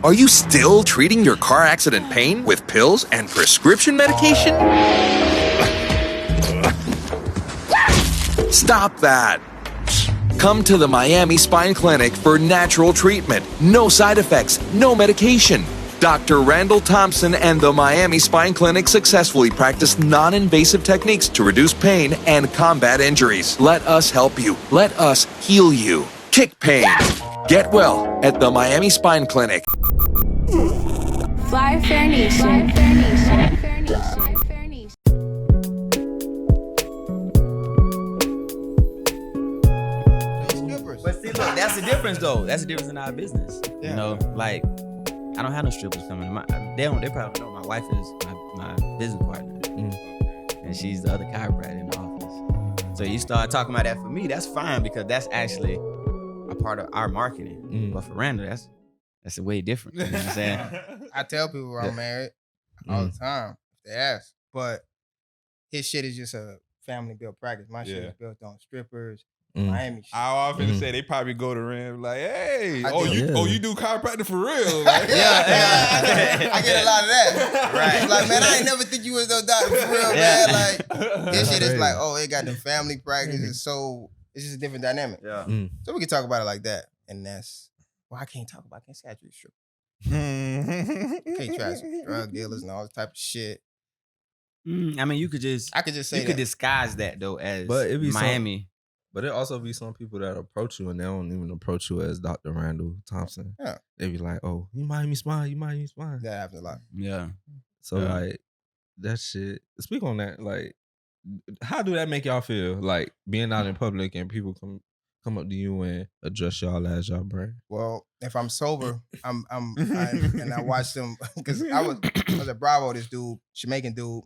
Are you still treating your car accident pain with pills and prescription medication? Stop that. Come to the Miami Spine Clinic for natural treatment. No side effects, no medication. Dr. Randall Thompson and the Miami Spine Clinic successfully practice non-invasive techniques to reduce pain and combat injuries. Let us help you. Let us heal you. Kick pain. Get well at the Miami Spine Clinic. Fly Fair Nation. But see, look, that's the difference, though. That's the difference in our business. Yeah. You know, like, I don't have no strippers coming. They probably don't know my wife is my business partner. And she's the other chiropractor in the office. So you start talking about that for me, that's fine because that's actually a part of our marketing. But for Randall, that's way different. You know what I'm saying? I tell people I'm married all the time if they ask. But his shit is just a family built practice. My shit is built on strippers, Miami shit. I often say they probably go to Rand like, hey, you do chiropractor for real? Like, I get a lot of that. Right. Like, man, I ain't never think you was no doctor for real, man. Like, this shit is like, oh, they got them family practices. So it's just a different dynamic. Yeah. So we can talk about it like that. And that's, well, I can't say I treat strippers. Can't try some drug dealers and all this type of shit. I mean, I could just say you could disguise that though as but it be Miami. But it also be some people that approach you and they don't even approach you as Dr. Randall Thompson. Yeah. They be like, oh, you Miami Spine. That happens a lot. Yeah. So like that shit. Speak on that. Like, how do that make y'all feel? Like being out in public and people come up to you and address y'all as y'all brand? Well, if I'm sober, and I watch them because I was at Bravo. This dude, Jamaican dude,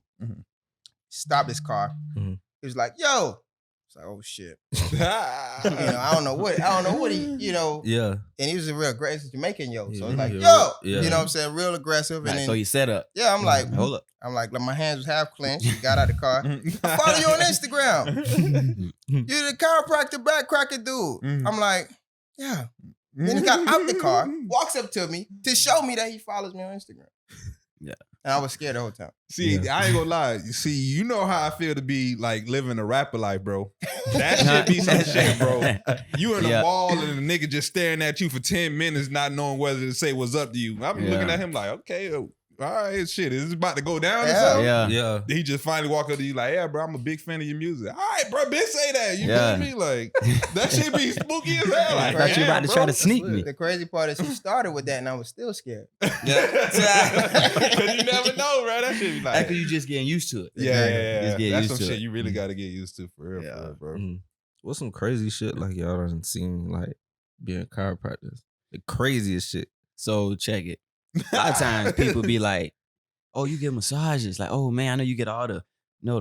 stopped his car. He was like, "Yo," it's like, "Oh shit." I don't know what he, Yeah. And he was a real aggressive Jamaican, yo. So it's like, Yeah. "Yo," Yeah. you know what I'm saying, real aggressive. And then, So you set up. yeah, I'm like, Hold up. I'm like, my hands was half clenched. He got out of the car. I follow you on Instagram. You're the chiropractor backcracker dude. I'm like, yeah. Then he got out the car, walks up to me to show me that he follows me on Instagram. Yeah. And I was scared the whole time. See, I ain't gonna lie. See, you know how I feel to be like living a rapper life, bro. That shit be some shit, bro. You in a mall and a nigga just staring at you for 10 minutes, not knowing whether to say what's up to you. I'm looking at him like, okay, all right, shit, is this about to go down or something? Yeah. He just finally walked up to you like, yeah, bro, I'm a big fan of your music. All right, bro, bitch, say that. You feel me? Like, that shit be spooky as hell. Like, I thought you about to try to sneak me. The crazy part is he started with that and I was still scared. Because you never know, bro. That shit be like. After you just getting used to it. Yeah. Just get That's used some to shit it. you really got to get used to for real, bro. What's some crazy shit like y'all done seen like being chiropractors? The craziest shit. So check it. A lot of times people be like, oh, you get massages. Like, oh man, I know you get all the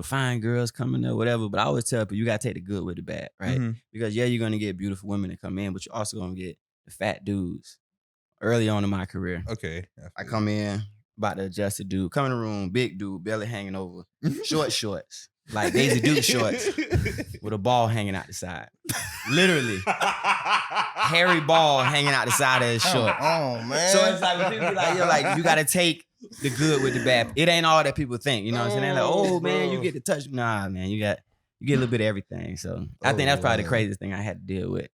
fine girls coming there, whatever. But I always tell people you gotta take the good with the bad, right? Because you're gonna get beautiful women that come in, but you're also gonna get the fat dudes. Early on in my career. Okay. I come in, about to adjust the dude, come in the room, big dude, belly hanging over, short shorts. Like Daisy Duke shorts with a ball hanging out the side. Literally. Hairy ball hanging out the side of his shorts. Oh, man. So it's like when people be like, you gotta take the good with the bad. It ain't all that people think. You know what I'm saying? They're like, oh man, you get to touch. Nah, man, you get a little bit of everything. So I think that's probably the craziest thing I had to deal with.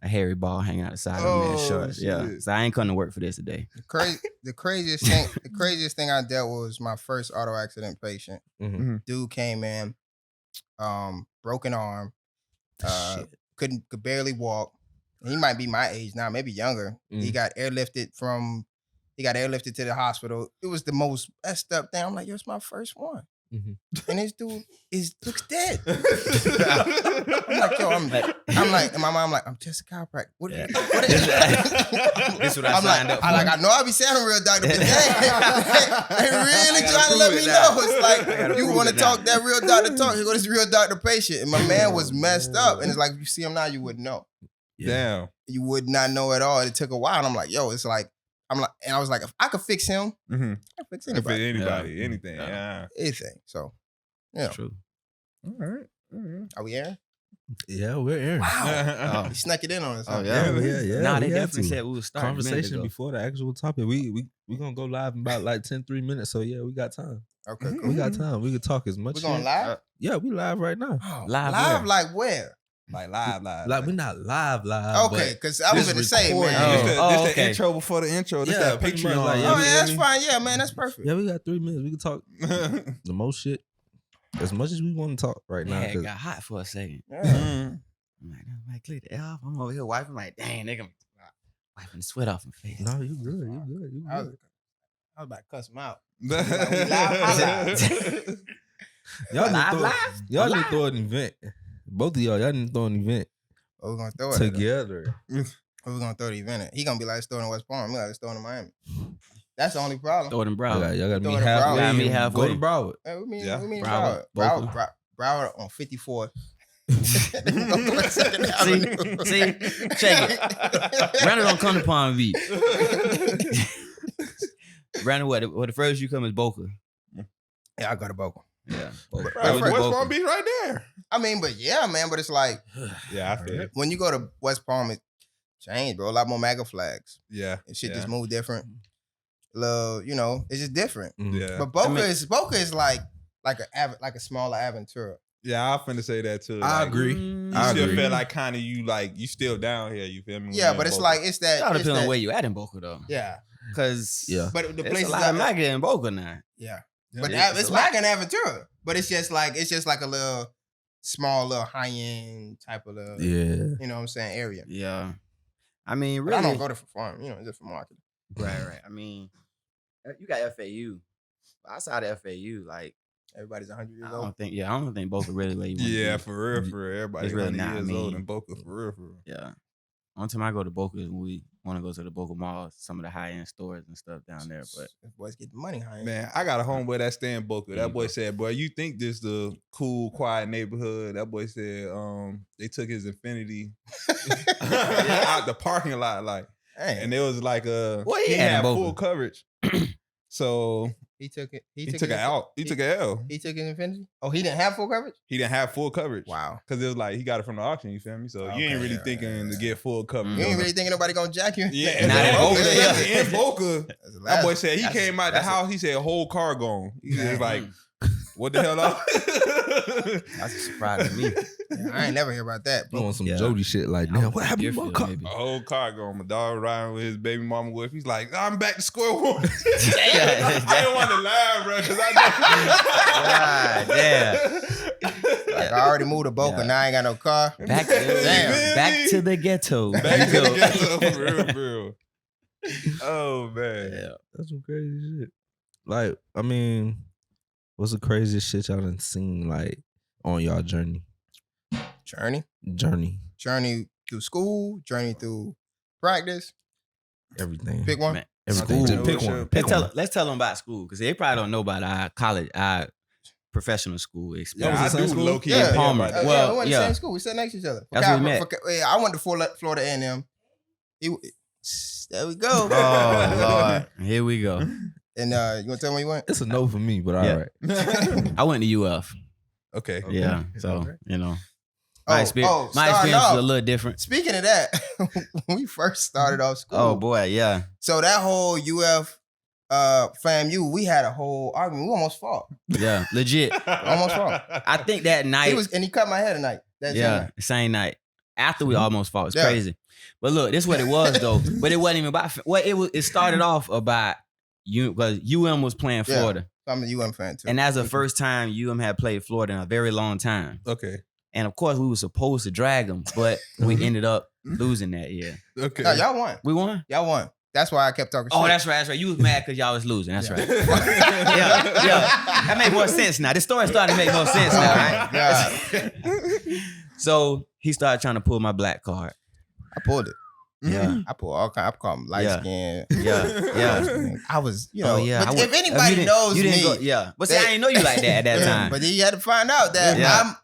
A hairy ball hanging out the side of a man's shorts. Shit. Yeah. So I ain't coming to work for this today. The craziest thing I dealt with was my first auto accident patient. Dude came in, broken arm, could barely walk. He might be my age now, maybe younger. He got airlifted to the hospital. It was the most messed up thing. I'm like, yo, it's my first one. And this dude looks dead. I'm like, yo, I'm like, in my mind, I'm like, I'm just a chiropractor. What is This what I signed up for. I know I be saying I'm a real doctor, but they really trying to let me know. It's like, you want to talk that real doctor talk. Here go this real doctor patient. And my man was messed up. And it's like, if you see him now, you wouldn't know. Damn. You would not know at all. It took a while. And I'm like, yo, it's like, and I was like, if I could fix him, I could fix anybody. Anything. Yeah. Anything. So, yeah. True. All right. Are we airing? Yeah, we're airing. Wow. You snuck it in on us. Oh, huh? Yeah. Nah, we they had definitely to. said we would start Conversation before the actual topic. We gonna go live in about like 10-3 minutes. So yeah, we got time. Okay, cool. We got time. We could talk as much. We going shit. live? Yeah, we live right now. Oh, Live live where? like where? Like live. Like we're not live. Okay, because I was this going to say, recording. man. This Oh, the okay. intro before the intro. This Yeah, that pretty much Patreon. like, Oh, you yeah, that's feel me? fine. Yeah, man, that's perfect. Yeah, we got 3 minutes. We can talk the most shit as much as we want to talk right now. Yeah, it 'cause- got hot for a second. Yeah. Mm. I'm like, clear the air off. I'm over here wiping. Like, dang, nigga, wiping the sweat off my face. No, you good. You good. You I was good. about to cuss him out. Y'all Live? Y'all need Live? to throw an event. Both of y'all need to throw an event We're going to throw it. together. We're going to throw the event at. He going to be like, let's throw it in West Palm. We like, let's throw it in Miami. That's the only problem. Throw it in Broward. Y'all got to Throw meet it in Broward. halfway. Gotta meet Go halfway. to Broward. Yeah, we mean, Yeah. we mean Broward, Broward. Broward on 54th. See, check it. Randall don't come to Palm Beach. Randall, what the first you come is Boca. Yeah, I go to Boca. Yeah. Bro, Right, West Boca. Palm Beach right there. I mean, but yeah, man, but it's like, Yeah, I feel it. when you go to West Palm, it changed, bro. A lot more MAGA flags. Yeah. And shit yeah. just moved different. Little, you know, it's just different. Yeah. But Boca I mean- is like a smaller Aventura. Yeah, I finna say that too. I Like, agree. You I still agree. feel like kind of you still down here. You feel me? When Yeah, you but in it's Boca. like it's that. It all it's depends on that- where you at in Boca though. Yeah, Cause Yeah. but the there's places a lot of MAGA in Boca now. Yeah, Yeah, but it's it's a lot. MAGA and Aventura. But it's just like a little small, little high end type of little, Yeah. you know what I'm saying, area. Yeah. I mean, But really. I don't go there for fun, you know, just for marketing. Right. I mean, you got FAU. Outside of FAU, like Everybody's 100 years I old. don't think Boca really let you win. Yeah, for real. Everybody It's really 100 not years me. old in Boca, for real. Yeah. One time I go to Boca is when we want to go to the Boca Mall, some of the high end stores and stuff down there. But If boys get the money high. Man, I got a homeboy that stay in Boca. There That you boy go. said, "Boy, you think this the cool, quiet neighborhood?" That boy said, they took his Infinity out the parking lot, like, Hey, and it was like What he he had in had Boca? full coverage, so he took it. he took it out. He took an L. He took his Infinity. Oh, he didn't have full coverage. He didn't have full coverage. Wow. Because it was like he got it from the auction. You feel me? So you Okay, ain't really yeah, thinking yeah. to get full coverage. You on ain't it. really thinking nobody gonna jack you. Yeah, Not in Boca, especially yeah. in Boca. That's the That last- boy said he that's- came out the that's a- house. He said whole car gone. He was like, "What the hell?" that's a surprise to me. Yeah, I ain't never hear about that. You want some Yeah. Jody shit like, I don't damn, what think happened to Deerfield, my car? maybe. A whole car gone. My dog riding with his baby mama with. He's like, "I'm back to square one." Damn. I didn't want to laugh, bro, because I know. God damn. Like, I already moved to Boca. Yeah. Now I ain't got no car. Back, Damn. back to the ghetto. Back to the ghetto, for real, for real. Oh man. Yeah. That's some crazy shit. Like, I mean, what's the craziest shit y'all done seen, like, on y'all journey? Journey through school. Journey through practice. Everything. Pick one. Man, Everything. school. Just pick one. Pick one. Let's tell them about school because they probably don't know about our college, our professional school experience. Yeah, was I the do same school? low key. Yeah. Palmer. about that. Well, we went to yeah. the same school. We sat next to each other. That's where we met. I went to Florida A&M. There we go. Oh Lord, here we go. And you want to tell me where you went? It's a no for me, but all Yeah. right. I went to UF. Okay. Yeah, so Okay. you know, my experience starting was off. a little different. Speaking of that, when we first started off school. Oh boy, yeah. So that whole UF FAMU, we had a whole argument. We almost fought. Yeah, legit. Almost fought. I think that night, He cut my head tonight. That same yeah, night. same night. After we almost fought. It's Yeah. crazy. But look, this is what it was though. But it wasn't even about. Well, it started off about because UM was playing Yeah. Florida, I'm a UM fan too. and that's the first time UM had played Florida in a very long time. Okay. And of course, we were supposed to drag them, but we ended up losing that year. Okay. No, y'all won. We won. Y'all won. That's why I kept talking Oh, shit. that's right. That's right. You was mad because y'all was losing. That's Yeah. right. Yeah. That made more sense now. This story started to make more sense now, right? God. So he started trying to pull my black card. I pulled it. Yeah. I pulled all kinds. I call them light Yeah. skin. Yeah. I was, you know. Oh, yeah. But I if would- anybody you knows didn't me, go- yeah. But see, they- I didn't know you like that at that time. But then you had to find out that Yeah. I'm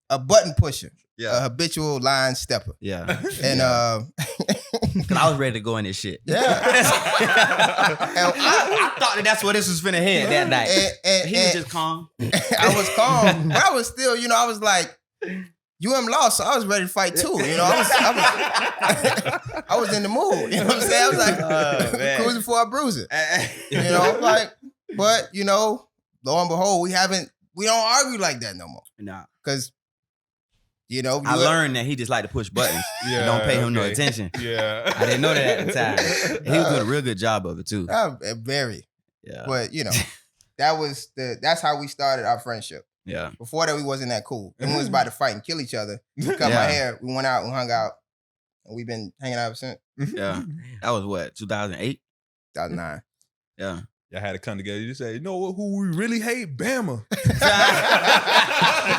a button pusher, a Yeah. habitual line stepper, Yeah. and Because I was ready to go in this shit. yeah. I thought that's where this was finna head that night. and He was just calm. I was calm, but I was still, I was like, lost, so I was ready to fight too. You know, I was in the mood. You know what I'm saying? I was like, cruising before I bruise it. You know, like, but you know, lo and behold, we don't argue like that no more. Nah. Because, you know, I learned that he just like to push buttons. And don't pay him no attention. Yeah. I didn't know that at the time. He was doing a real good job of it too. Very. Yeah. But you know, that's how we started our friendship. Yeah. Before that, we wasn't that cool. And we was about to fight and kill each other. We cut my hair. We went out and hung out. And we've been hanging out ever since. Yeah. That was what, 2008? 2009. Yeah. Y'all had to come together. You say, you know what? Who we really hate? Bama.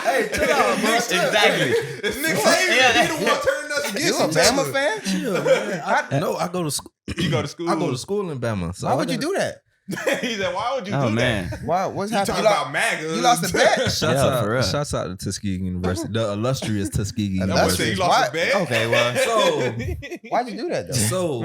Hey, chill out, bro. Exactly. It's Nick Saban. He the one turning us against You a each Bama other. fan? Chill, man. I go to school. You go to school. I go to school in Bama. So Why would you do that? He said, why would you Oh do man. Why? What's that? You happening? talking about MAGA. You lost a bet? Shouts out to Tuskegee University, the illustrious Tuskegee I'm gonna University. say you lost a bet. Okay, well. So Why'd you do that though? So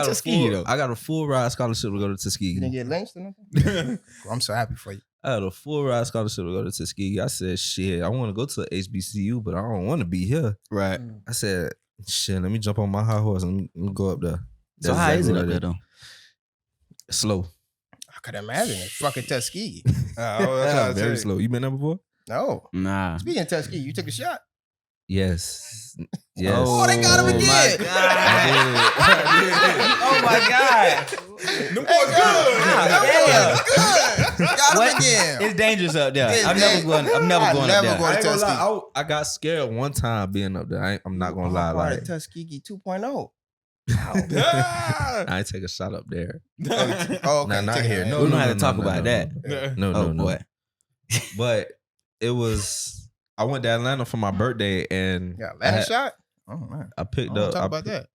Tuskegee, I got a full ride scholarship to go to You didn't Tuskegee. get lynched or nothing? I'm so happy for you. I had a full ride scholarship to go to Tuskegee. I said, shit, I want to go to HBCU, but I don't want to be here. Right. I said, shit, let me jump on my high horse and let me go up there. So That's how is it exactly up what I there did. though? Slow. I could imagine it. Fucking Tuskegee. Very slow. You been there before? No. Nah. Speaking of Tuskegee, you took a shot. Yes. Yes. Oh, they got him again. My God. Oh my God. Them boys good. Good. Got him again. It's dangerous up there. It's I'm never going up there. I ain't gonna lie. I got scared one time being up there. I'm not gonna lie. Part Like, of Tuskegee 2.0. I ain't take a shot up there. Oh, okay. Nah, not Take it here. back. No, We don't no, have no, to talk no, about no, that. No, Oh no. boy. But it was. I went to Atlanta for my birthday, and Yeah, Atlanta shot? Oh, man. I picked I don't up. talk about that.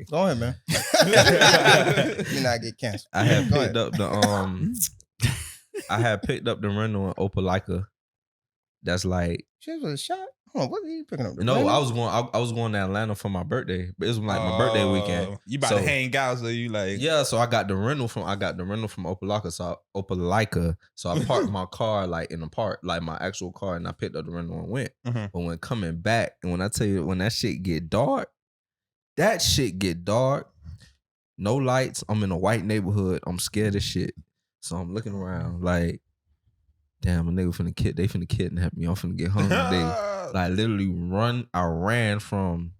Go ahead, man. You not get canceled. I had Go picked ahead. up the I had picked up the rental in Opelika. That's like Shit was a shot? Hold on, what are you picking up? no. I was going to Atlanta for my birthday, but it was like my birthday weekend. You about So- to hang out, so you like Yeah, so I got the rental from Opelika. So I parked my car like in the park, like my actual car, and I picked up the rental and went. Mhm. But when coming back, and when I tell you when that shit get dark, no lights. I'm in a white neighborhood. I'm scared as shit. So I'm looking around like, damn, a nigga finna kidnap me. I'm finna get hung today. Like literally I ran from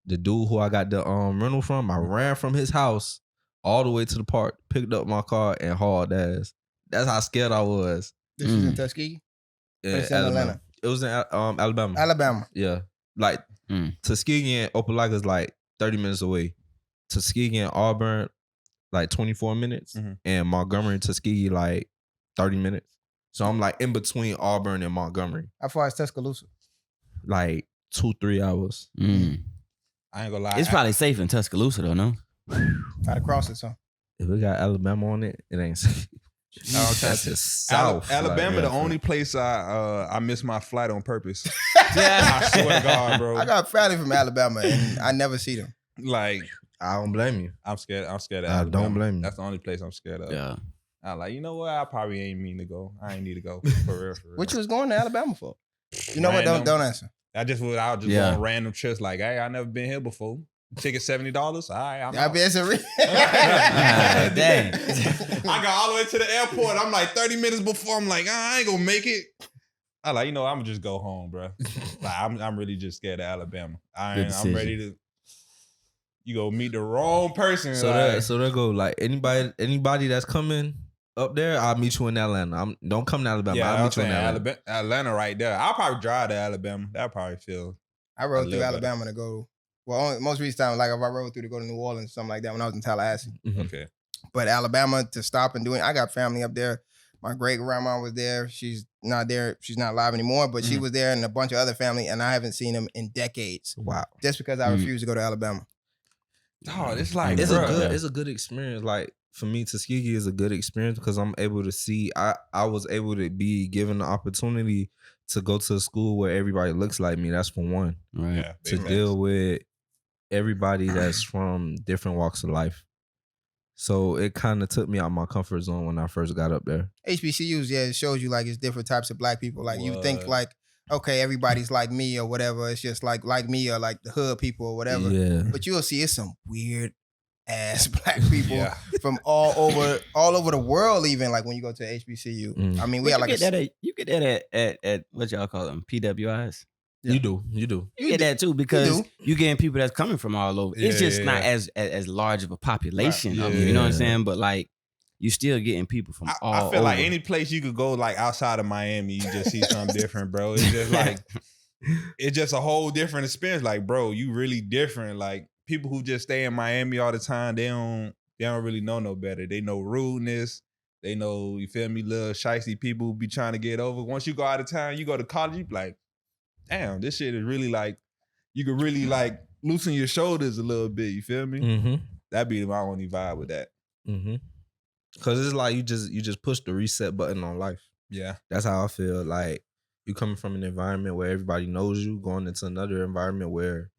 the dude who I got the rental from. I ran from his house all the way to the park, picked up my car and hauled ass. That's how scared I was. This is in Tuskegee? In It's in Atlanta. It was in Alabama. Alabama. Yeah. Like Tuskegee and Opelika is like 30 minutes away. Tuskegee and Auburn, like 24 minutes. Mhm. And Montgomery and Tuskegee, like 30 minutes. So I'm like in between Auburn and Montgomery. How far is Tuscaloosa? Like 2-3 hours. I ain't gonna lie. It's probably safe in Tuscaloosa though, no? Gotta cross it, so. If it got Alabama on it, it ain't safe. That's the South. Alabama, like, the only place I missed my flight on purpose. I swear to God, bro. I got family from Alabama and I never see them. Like, I don't blame you. I'm scared of I Alabama. don't blame you. That's the only place I'm scared of. Yeah. I'm like, you know what? I probably ain't mean to go. I ain't need to go. For real, for real. What you was going to Alabama for? You know what? Random. Don't answer. I was just Yeah. on random trips like, hey, I never been here before. Ticket $70. All right, I'm I out. bet it's a Dang. I got all the way to the airport. I'm like 30 minutes before. I'm like, I ain't gonna make it. I like, I'm gonna just go home, bro. Like, I'm really just scared of Alabama. Good I'm decision. ready to. You go meet the wrong person. So like, there go. Like anybody that's coming up there, I'll meet you in Atlanta. Don't come to Alabama. yeah, I'll I'm meet you in saying Atlanta. Atlanta right there. I'll probably drive to Alabama. That'll probably feel. I A rode through little Alabama to go. Well, most recent time, like if I rode through to go to New Orleans, something like that, when I was in Tallahassee. Mhm. Okay. But Alabama to stop and do it. I got family up there. My great grandma was there. She's not there. She's not alive anymore, but she was there and a bunch of other family, and I haven't seen them in decades. Wow. Just because I refused to go to Alabama. Oh, it's like It's bruh. a good experience. Like for me, Tuskegee is a good experience because I'm able to see. I was able to be given the opportunity to go to a school where everybody looks like me. That's for one. Right. Yeah, To big deal facts. with everybody that's from different walks of life. So it kind of took me out of my comfort zone when I first got up there. HBCUs, yeah, it shows you like it's different types of black people. Like you think What? like okay, everybody's like me or whatever. It's just like me or like the hood people or whatever. Yeah. But you'll see it's some weird ass black people from all over the world. Even like when you go to HBCU, I mean, we have like you get that at what y'all call them, PWIs. Yeah. You do. You get that too because you getting people that's coming from all over. It's just not as large of a population. Right. You know what I'm saying? But like, you still getting people from all over. I feel like any place you could go, like outside of Miami, you just see something different, bro. It's just like, it's just a whole different experience. Like, bro, you really different. Like, people who just stay in Miami all the time, they don't really know no better. They know rudeness. They know, you feel me, little shicey people who be trying to get over. Once you go out of town, you go to college, you be like, damn, this shit is really like, you could really like loosen your shoulders a little bit. You feel me? Mm-hmm. That'd be my only vibe with that. Mm-hmm. Cause it's like you just push the reset button on life. Yeah. That's how I feel. Like, you coming from an environment where everybody knows you, going into another environment where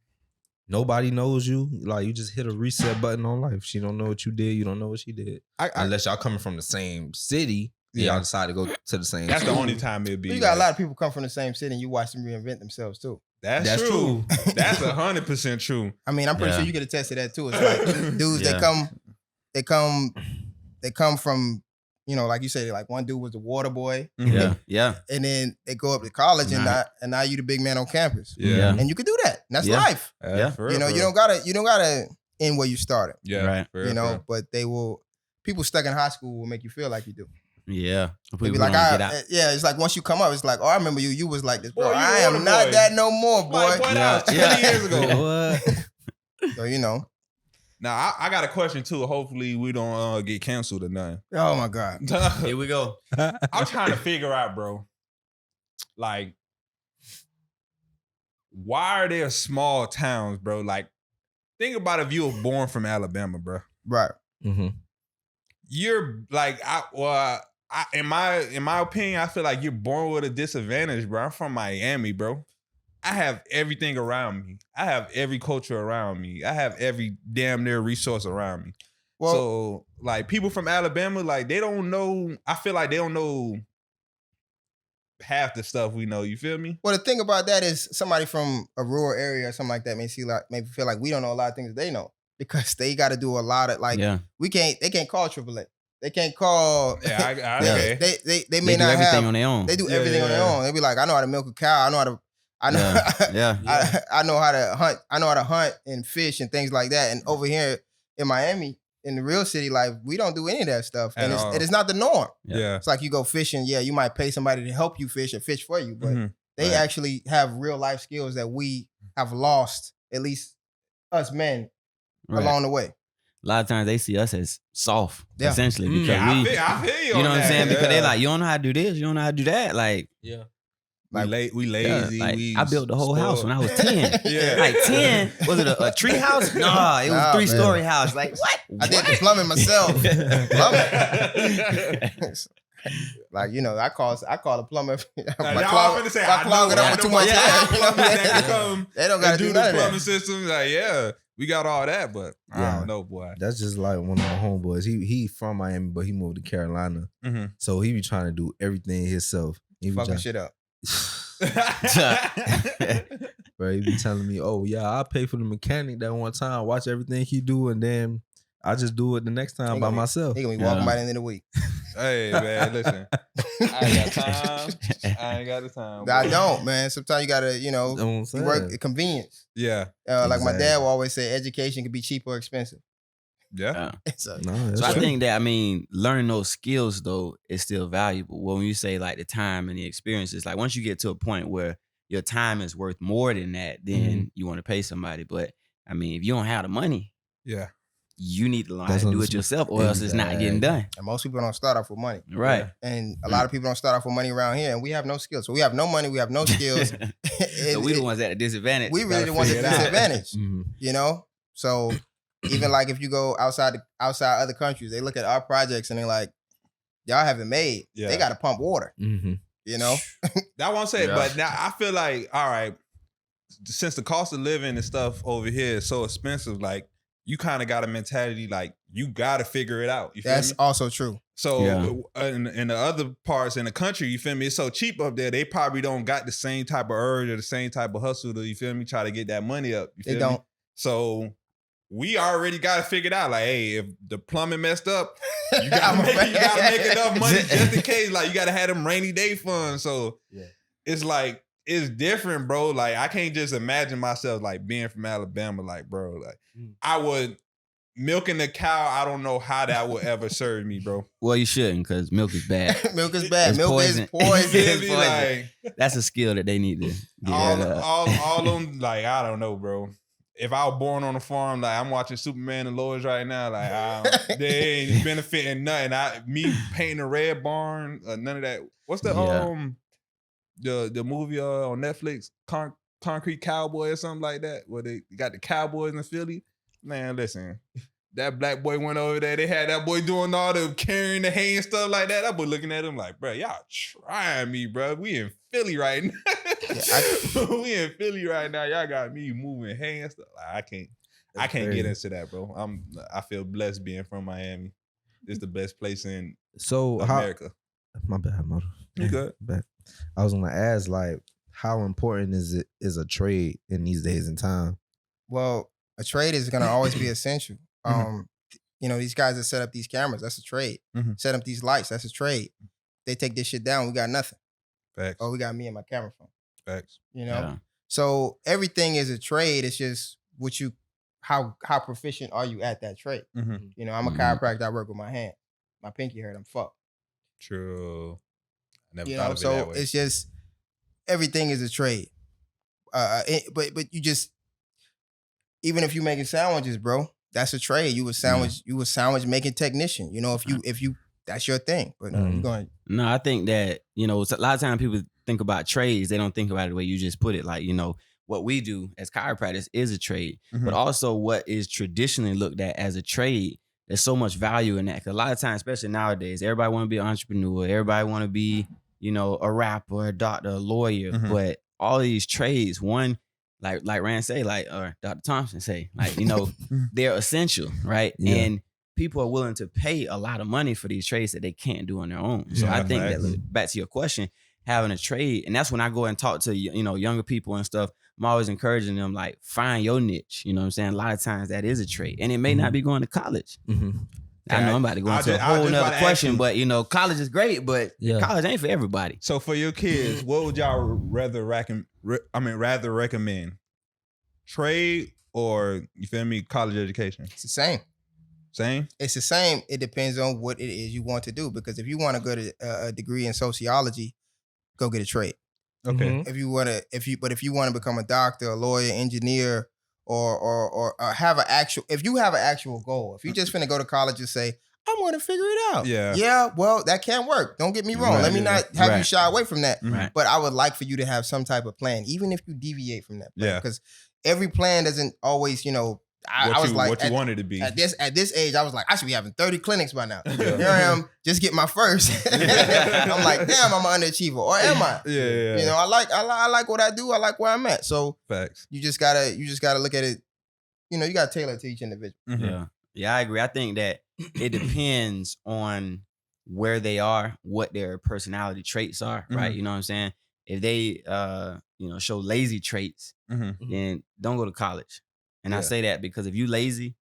nobody knows you. Like, you just hit a reset button on life. She don't know what you did. You don't know what she did. Unless y'all coming from the same city. Y'all decide to go to the same That's school. the only time it'd be. You got a lot of people come from the same city and you watch them reinvent themselves too. That's true. That's 100% true. I mean, I'm pretty sure you could attest to that too. It's like dudes they come from, you know, like you said, like one dude was the water boy. Yeah. And then they go up to college and now you the big man on campus. Yeah. And you could do that. And that's life. For you know, real. you don't gotta end where you started. Yeah. Right. You know, but people stuck in high school will make you feel like you do. Yeah. They be like, it's like once you come up, it's like, oh, I remember you was like this, bro. Boy, I am not that no more, boy. Like, boy, that was 20 years ago. So, you know. Now, I got a question too. Hopefully we don't get canceled or nothing. Oh my God. Here we go. I'm trying to figure out, bro, like, why are there small towns, bro? Like, think about if you were born from Alabama, bro. Right. Mm-hmm. You're like, in my opinion, I feel like you're born with a disadvantage, bro. I'm from Miami, bro. I have everything around me. I have every culture around me. I have every damn near resource around me. Well, so like people from Alabama, like they don't know. I feel like they don't know half the stuff we know. You feel me? Well, the thing about that is somebody from a rural area or something like that may feel like we don't know a lot of things that they know because they got to do a lot of like they can't call AAA. They can't call. Yeah, they may not everything have on their own. They do everything on their own. They be like, I know how to milk a cow. I know how to. I know how to hunt. I know how to hunt and fish and things like that. And over here in Miami, in the real city life, we don't do any of that stuff, and it's not the norm. Yeah, it's like you go fishing. Yeah, you might pay somebody to help you fish or fish for you, but they actually have real life skills that we have lost. At least us men along the way. A lot of times they see us as soft, essentially, because I feel you know what I'm saying? Because they're like, you don't know how to do this, you don't know how to do that. Like, like we lazy. Like, we I built the whole house when I was 10. Yeah. Like 10? Was it a tree house? Nah, it was a 3-story house. Like, what? I did the plumbing myself. Like, you know, I call a plumber. I clog it up with too much air. They don't got to do the plumbing system. Like, we got all that, but I don't know, boy. That's just like one of my homeboys. He from Miami, but he moved to Carolina. Mm-hmm. So he be trying to do everything himself. He fucking shit up. Bro, he be telling me, oh yeah, I'll pay for the mechanic that one time, watch everything he do, and then I just do it the next time by myself. He gonna be walking by the end of the week. Hey man, listen. I ain't got time. I ain't got the time. I don't, man. Sometimes you gotta, you work at convenience. Yeah. Like my dad will always say, education can be cheap or expensive. Yeah. So I think that, learning those skills though is still valuable. When you say like the time and the experiences, like once you get to a point where your time is worth more than that, then you want to pay somebody. But if you don't have the money, you need to learn how to do it yourself, or else it's not getting done. And most people don't start off with money. Right. And a lot of people don't start off with money around here, and we have no skills. So we have no money, we have no skills. So we the ones at a disadvantage. We really the ones at a disadvantage. You know? So even like if you go outside other countries, they look at our projects and they're like, y'all haven't made. Yeah. They got to pump water. Mm-hmm. You know? That won't say it, but now I feel like, all right, since the cost of living and stuff over here is so expensive, like, you kind of got a mentality like you got to figure it out. You feel That's me? also true. So in the other parts in the country, you feel me? It's so cheap up there. They probably don't got the same type of urge or the same type of hustle to, you feel me, try to get that money up. You feel They don't. me? So we already got to figure it out. Like, hey, if the plumbing messed up, you gotta make enough money just in case. Like, you gotta have them rainy day funds. So it's like, it's different, bro. Like, I can't just imagine myself like being from Alabama. Like, bro, like I would milking the cow. I don't know how that would ever serve me, bro. Well, you shouldn't, because milk is bad. Milk is bad. It's Milk poison. is poison. It's poison. Like, That's a skill that they need to get rid of. all them, like, I don't know, bro. If I was born on a farm, like I'm watching Superman and Lois right now, like they ain't benefiting nothing. Me painting a red barn, none of that. What's the movie on Netflix, Concrete Cowboy or something like that, where they got the Cowboys in Philly? Man, listen, that black boy went over there. They had that boy doing all the carrying the hay and stuff like that. That boy looking at him like, bro, y'all trying me, bro. We in Philly right now. We in Philly right now. Y'all got me moving hay and stuff. Like, I can't get into that, bro. I feel blessed being from Miami. It's the best place in America. My bad, mother. You good? Bad. I was gonna ask, like, how important is a trade in these days and time? Well, a trade is gonna always be essential. You know, these guys that set up these cameras, that's a trade. Set up these lights, that's a trade. They take this shit down, we got nothing. Facts. Oh, we got me and my camera phone. Facts. You know? So everything is a trade. It's just how proficient are you at that trade? You know, I'm a chiropractor, I work with my hand. My pinky hurt, I'm fucked. True. I never You thought know, of it so that way. it's just everything is a trade. But you just, even if you making sandwiches, bro, that's a trade. You a sandwich making technician. You know, if you that's your thing. But you're going. No, I think that, you know, a lot of times people think about trades. They don't think about it the way you just put it. Like, you know, what we do as chiropractors is a trade, but also what is traditionally looked at as a trade. There's so much value in that. Because a lot of times, especially nowadays, everybody want to be an entrepreneur. Everybody want to be, you know, a rapper, a doctor, a lawyer. But all these trades, one, like Rand say, or Dr. Thompson say, like, you know, they're essential, right? Yeah. And people are willing to pay a lot of money for these trades that they can't do on their own. So I think that, back to your question, having a trade, and that's when I go and talk to, you know, younger people and stuff. I'm always encouraging them, like, find your niche. You know what I'm saying? A lot of times that is a trade. And it may not be going to college. I know I'm about to go into a whole nother question, but, you know, college is great, but college ain't for everybody. So for your kids, what would y'all rather recommend? Trade or, you feel me, college education? It's the same. Same? It's the same. It depends on what it is you want to do. Because if you want to go to a degree in sociology, go get a trade. Okay. If you want to become a doctor, a lawyer, engineer, or have an actual, if you have an actual goal, if you just finna go to college and say, I want to figure it out. Yeah. Well, that can't work. Don't get me wrong. Let me not have you shy away from that. But I would like for you to have some type of plan, even if you deviate from that plan. Because every plan doesn't always, you know, I was like, what you wanted to be. At this age, I was like, I should be having 30 clinics by now. Here I am, just get my first. I'm like, damn, I'm an underachiever, or am I? Yeah. You know, I like what I do. I like where I'm at. So facts. You just gotta look at it. You know, you gotta tailor it to each individual. Yeah, I agree. I think that it depends on where they are, what their personality traits are, right? You know what I'm saying? If they, you know, show lazy traits, then don't go to college. And I say that because if you lazy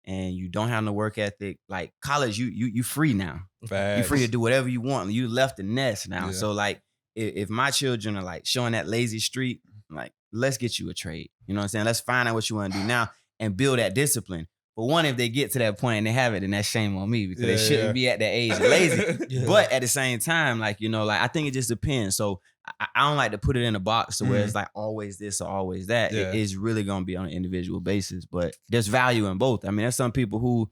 and you don't have no work ethic, like college, you free now. Facts. You free to do whatever you want. You left the nest now. So like, if my children are like showing that lazy streak, like, let's get you a trade. You know what I'm saying? Let's find out what you want to do now and build that discipline. But one, if they get to that point and they have it, then that's shame on me because they shouldn't be at that age of lazy. But at the same time, like, you know, like, I think it just depends. So I don't like to put it in a box to where it's like always this or always that. It is really going to be on an individual basis, but there's value in both. I mean, there's some people who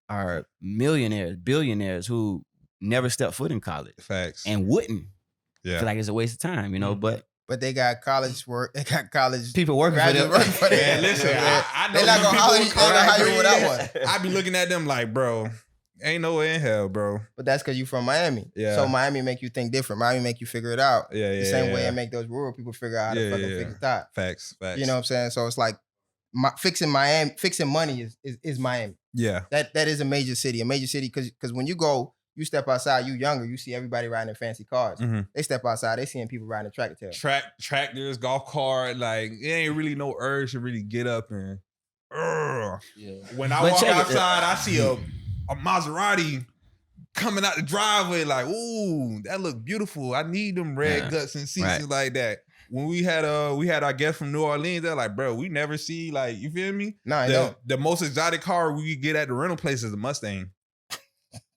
are millionaires, billionaires who never stepped foot in college. Facts. And wouldn't. Feel like it's a waste of time, you know, but they got college work. They got college people working for them. Man, listen, I know they're not gonna hire you without one. I be looking at them like, bro, ain't no way in hell, bro. But that's because you from Miami. So Miami make you think different. Miami make you figure it out. The same way it make those rural people figure out how to fucking fix that. Facts. You know what I'm saying? So it's like, fixing money is Miami. Yeah. That is a major city because when you go, you step outside, you younger, you see everybody riding in fancy cars. Mm-hmm. They step outside, they seeing people riding a tractor tail. Tractors, golf cart, like it ain't really no urge to really get up and. When I walk outside, I see a Maserati coming out the driveway, like, ooh, that look beautiful. I need them red guts and seats like that. When we had our guest from New Orleans, they're like, bro, we never see, like, you feel me? No, I don't. The most exotic car we could get at the rental place is a Mustang.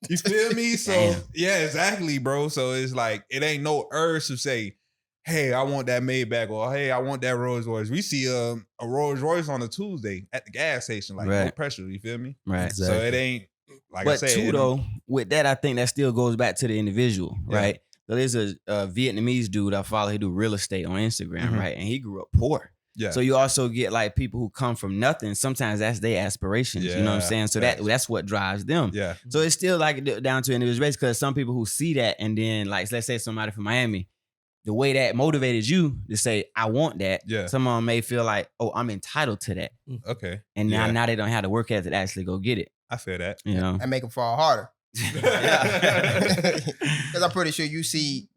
You feel me? So yeah, exactly, bro. So it's like it ain't no urge to say, hey, I want that Maybach, or hey, I want that Rolls Royce. We see a Rolls Royce on a Tuesday at the gas station, like no pressure. You feel me? Right. Exactly. So it ain't like but I said. Too though, with that, I think that still goes back to the individual, right? So there's a Vietnamese dude I follow. He do real estate on Instagram, right? And he grew up poor. Yeah. So you also get like people who come from nothing. Sometimes that's their aspirations. You know what I'm saying? So that's what drives them. Yeah. So it's still like down to individual base, because some people who see that and then, like, let's say somebody from Miami, the way that motivated you to say, I want that. Yeah. Some of them may feel like, oh, I'm entitled to that. Okay. And now they don't have to work at it to actually go get it. I feel that. You know? And make them fall harder. Because I'm pretty sure you see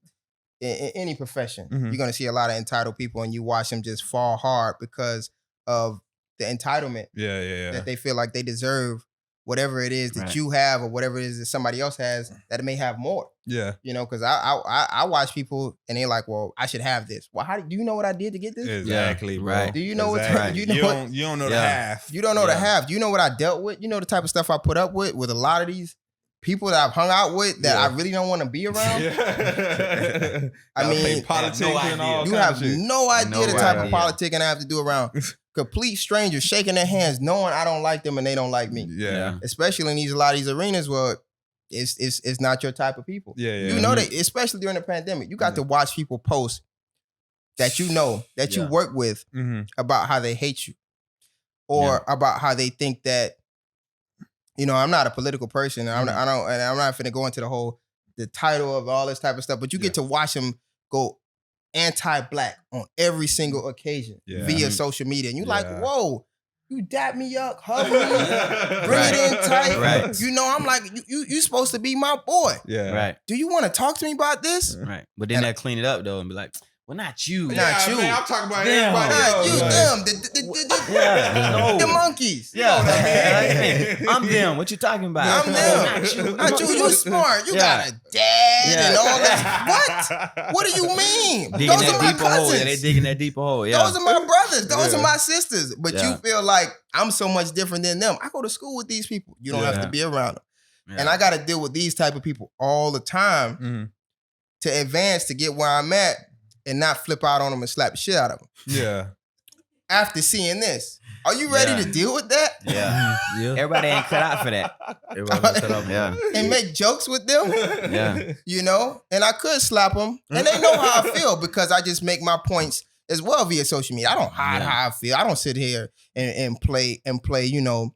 in any profession, you're going to see a lot of entitled people, and you watch them just fall hard because of the entitlement. That they feel like they deserve whatever it is that you have, or whatever it is that somebody else has that it may have more. Yeah. You know, because I watch people and they're like, well, I should have this. Well, do you know what I did to get this? Exactly, bro. Right. Do you know exactly. what you don't know the half. You don't know the half. Do you know what I dealt with? You know the type of stuff I put up with a lot of these people that I've hung out with that I really don't want to be around. I mean, politics and all. You have no idea the type of politicking I have to do around complete strangers, shaking their hands, knowing I don't like them and they don't like me. Yeah. Especially in a lot of these arenas where it's not your type of people. You know that, especially during the pandemic, you got to watch people post that you know, that you work with about how they hate you, or about how they think that, you know, I'm not a political person. I'm not finna go into the title of all this type of stuff, but you get to watch them go anti-black on every single occasion via social media. And you're like, whoa, you dap me up, hug me, bring it in tight. Right. You know, I'm like, you supposed to be my boy. Yeah. Right. Do you want to talk to me about this? Right. But then they'll clean it up though and be like, well, not you. Not you. Man, I'm talking about everybody else. Not you, them. The monkeys. Yeah. I'm them. What you talking about? I'm them. Not you. You smart. You got a dad and all that. What? What do you mean? Those are my cousins. They digging that deeper hole. Yeah. Those are my brothers. Those are my sisters. But you feel like I'm so much different than them. I go to school with these people. You don't have to be around them. Yeah. And I got to deal with these type of people all the time to advance, to get where I'm at, and not flip out on them and slap the shit out of them. Yeah. After seeing this, are you ready to deal with that? Yeah. Everybody ain't cut out for that. Everybody cut out. And make jokes with them. Yeah. You know, and I could slap them, and they know how I feel because I just make my points as well via social media. I don't hide how I feel. I don't sit here and play, you know,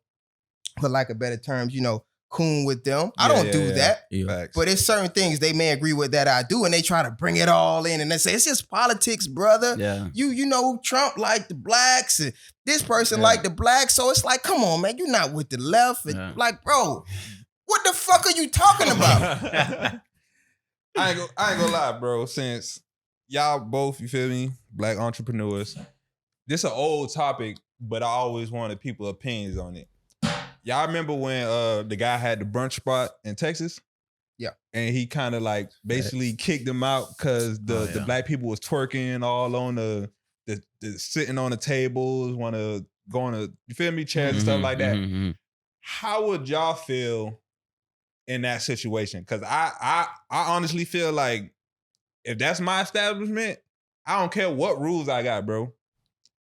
for lack of better terms, you know, coon with them. I don't do that. Yeah. But it's certain things they may agree with that I do, and they try to bring it all in, and they say, it's just politics, brother. Yeah. You know, Trump liked the blacks, and this person liked the blacks, so it's like, come on, man, you're not with the left. And like, bro, what the fuck are you talking about? I ain't gonna lie, bro, since y'all both, you feel me, black entrepreneurs, this an old topic, but I always wanted people's opinions on it. Y'all remember when the guy had the brunch spot in Texas? Yeah. And he kind of like basically kicked them out because the black people was twerking all on the sitting on the tables, want to go on you feel me, chairs and stuff like that. Mm-hmm. How would y'all feel in that situation? Because I honestly feel like if that's my establishment, I don't care what rules I got, bro.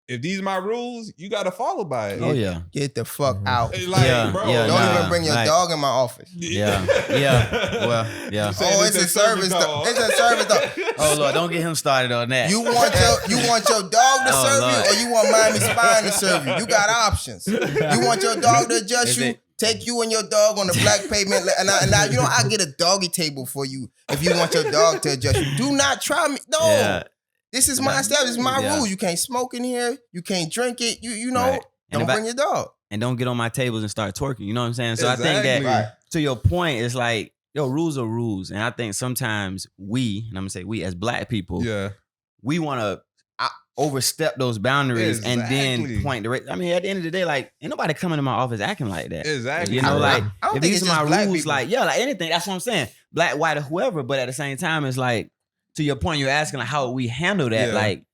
If these are my rules, you got to follow by it. Oh, yeah. Get the fuck out. Like, bro. Don't even bring your dog in my office. Yeah. Well, yeah. Oh, it's a service dog. It's a service dog. Oh, Lord, don't get him started on that. You want your dog to serve you, or you want Miami Spine to serve you? You got options. You want your dog to adjust you? Take you and your dog on the black pavement. And now, you know, I get a doggy table for you if you want your dog to adjust you. Do not try me. No. Yeah. This is my establishment. This is my rules. You can't smoke in here. You can't drink it. You know. Right. Don't bring your dog. And don't get on my tables and start twerking. You know what I'm saying? So I think that to your point, it's like, yo, rules are rules. And I think sometimes we, and I'm gonna say we as black people, we want to overstep those boundaries and then point the I mean, at the end of the day, like, ain't nobody coming to my office acting like that. Exactly. You know, like, if these are my rules, people. like, like anything, that's what I'm saying. Black, white, or whoever. But at the same time, it's like, to your point, you're asking like how we handle that. Like,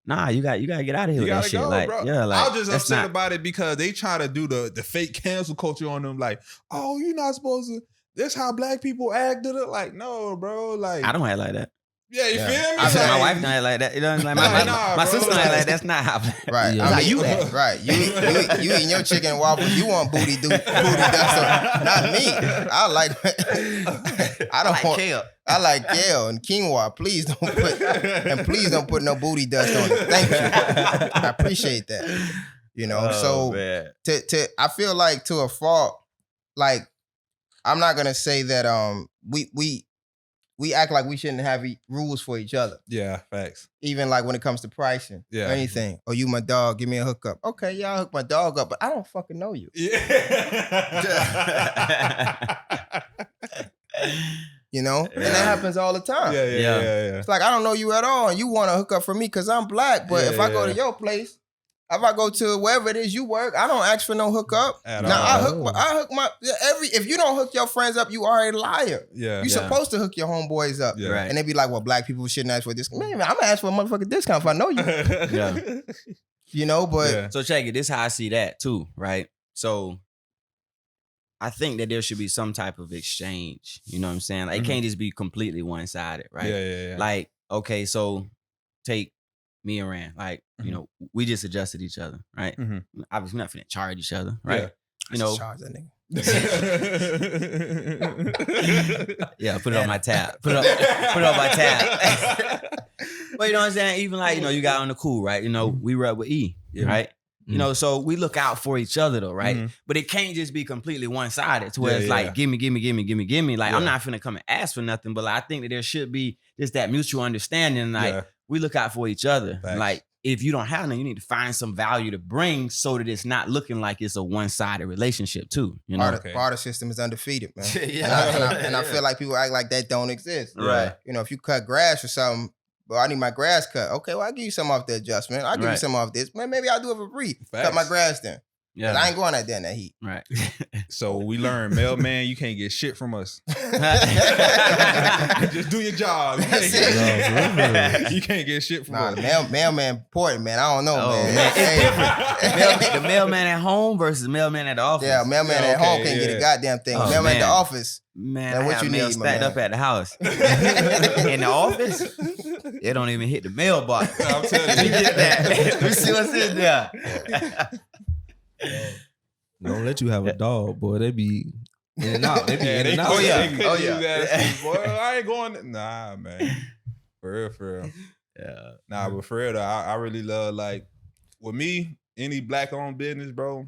nah, you gotta get out of here with that shit. Like, bro. like, I was just upset about it because they try to do the fake cancel culture on them. Like, oh, you're not supposed to. That's how black people act. Like, no, bro. Like, I don't act like that. Yeah, you feel me? My wife don't act like that. You know, like my sister don't act like that. That's not how. Right. That's how you act. Right. You eating your chicken and waffles. You want booty dust. Not me. I like kale. I like kale and quinoa. Please don't put no booty dust on it. Thank you. I appreciate that. You know. Man. I feel like to a fault, like I'm not gonna say that we act like we shouldn't have rules for each other. Yeah, facts. Even like when it comes to pricing or anything. Oh, you my dog, give me a hookup. Okay, yeah, I'll hook my dog up, but I don't fucking know you. Yeah. You know? And that happens all the time. Yeah. It's like, I don't know you at all, and you want to hook up for me because I'm black, but if I go to your place, if I go to wherever it is you work, I don't ask for no hookup. I hook my if you don't hook your friends up, you are a liar. Yeah. You're supposed to hook your homeboys up. Yeah. Right. And they be like, well, black people shouldn't ask for this. Man, I'm gonna ask for a motherfucking discount if I know you. Yeah. You know, but so check it. This is how I see that too, right? So I think that there should be some type of exchange. You know what I'm saying? Like, it can't just be completely one-sided, right? Yeah. Like, okay, so take me and Rand, like, you know, we just adjusted each other, right? Obviously, we're not finna charge each other, right? Yeah. You know, charge that nigga. Yeah, put it on my tab. Put it on my tab. But you know what I'm saying? Even like, you know, you got on the cool, right? You know, we rub with E, right? You know, so we look out for each other though, right? But it can't just be completely one-sided to where it's like, gimme. Like, I'm not finna come and ask for nothing, but like, I think that there should be just that mutual understanding. Like, we look out for each other. Facts. Like, if you don't have none, you need to find some value to bring so that it's not looking like it's a one-sided relationship too. You know, barter system is undefeated, man. Yeah. And I feel like people act like that don't exist. Right. You know, if you cut grass or something, well, I need my grass cut. Okay, well, I'll give you some off the adjustment. I'll give you some off this. Man, maybe I'll do it for free. Cut my grass then. Yeah. I ain't going out there in that heat. Right. So we learned, mailman, you can't get shit from us. Just do your job. You can't get shit from us. Mailman important, man. I don't know, man. It's different. The mailman at home versus the mailman at the office. Yeah, mailman at home can't get a goddamn thing. Oh, mailman at the office. Man, what you need, stacked up at the house. In the office, it don't even hit the mailbox. I'm telling you. Get that. We see what's in there. Don't let you have a dog, boy. They be in and out. They be in and out. Oh yeah. Boy, I ain't going. Nah, man. For real. Yeah. Nah, but for real though, I really love, like, with me, any black-owned business, bro,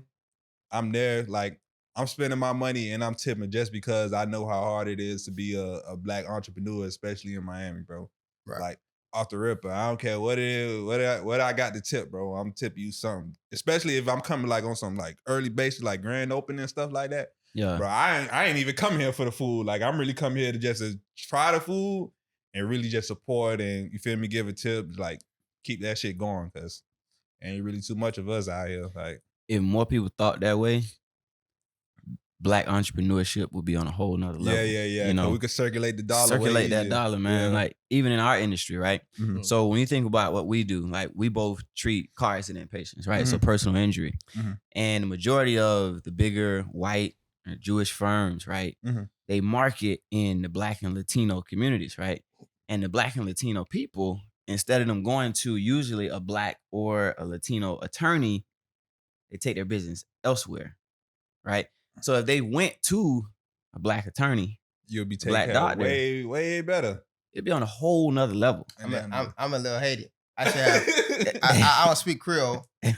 I'm there. Like, I'm spending my money and I'm tipping just because I know how hard it is to be a black entrepreneur, especially in Miami, bro. Right. Like, off the ripper, I don't care what it is, what I got to tip, bro. I'm tipping you something, especially if I'm coming like on some like early basis, like grand opening and stuff like that. Yeah, bro. I ain't even come here for the food. Like, I'm really come here to just try the food and really just support and, you feel me, give a tip, like keep that shit going, cause ain't really too much of us out here. Like, if more people thought that way, black entrepreneurship would be on a whole nother level. Yeah. You know, we could circulate the dollar. Circulate that dollar, man. Yeah. Like, even in our industry, right? Mm-hmm. So when you think about what we do, like, we both treat car accident patients, right? So personal injury. And the majority of the bigger white or Jewish firms, right? They market in the black and Latino communities, right? And the black and Latino people, instead of them going to usually a black or a Latino attorney, they take their business elsewhere, right? So if they went to a black attorney, you'll be taking black doctor, way better. It'd be on a whole nother level. I'm a little hated. I should have. I don't speak Creole. You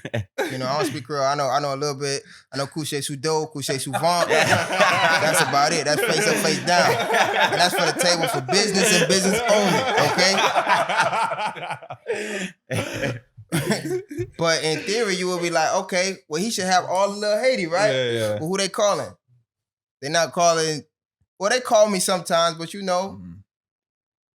know, I don't speak Creole. I know a little bit. I know couche sous dos, couche sous ventre. That's about it. That's face up, face down. And that's for the table for business and business only. Okay. But in theory, you would be like, okay, well, he should have all the little Haiti, right? Yeah. Well, who they calling? They're not calling. Well, they call me sometimes, but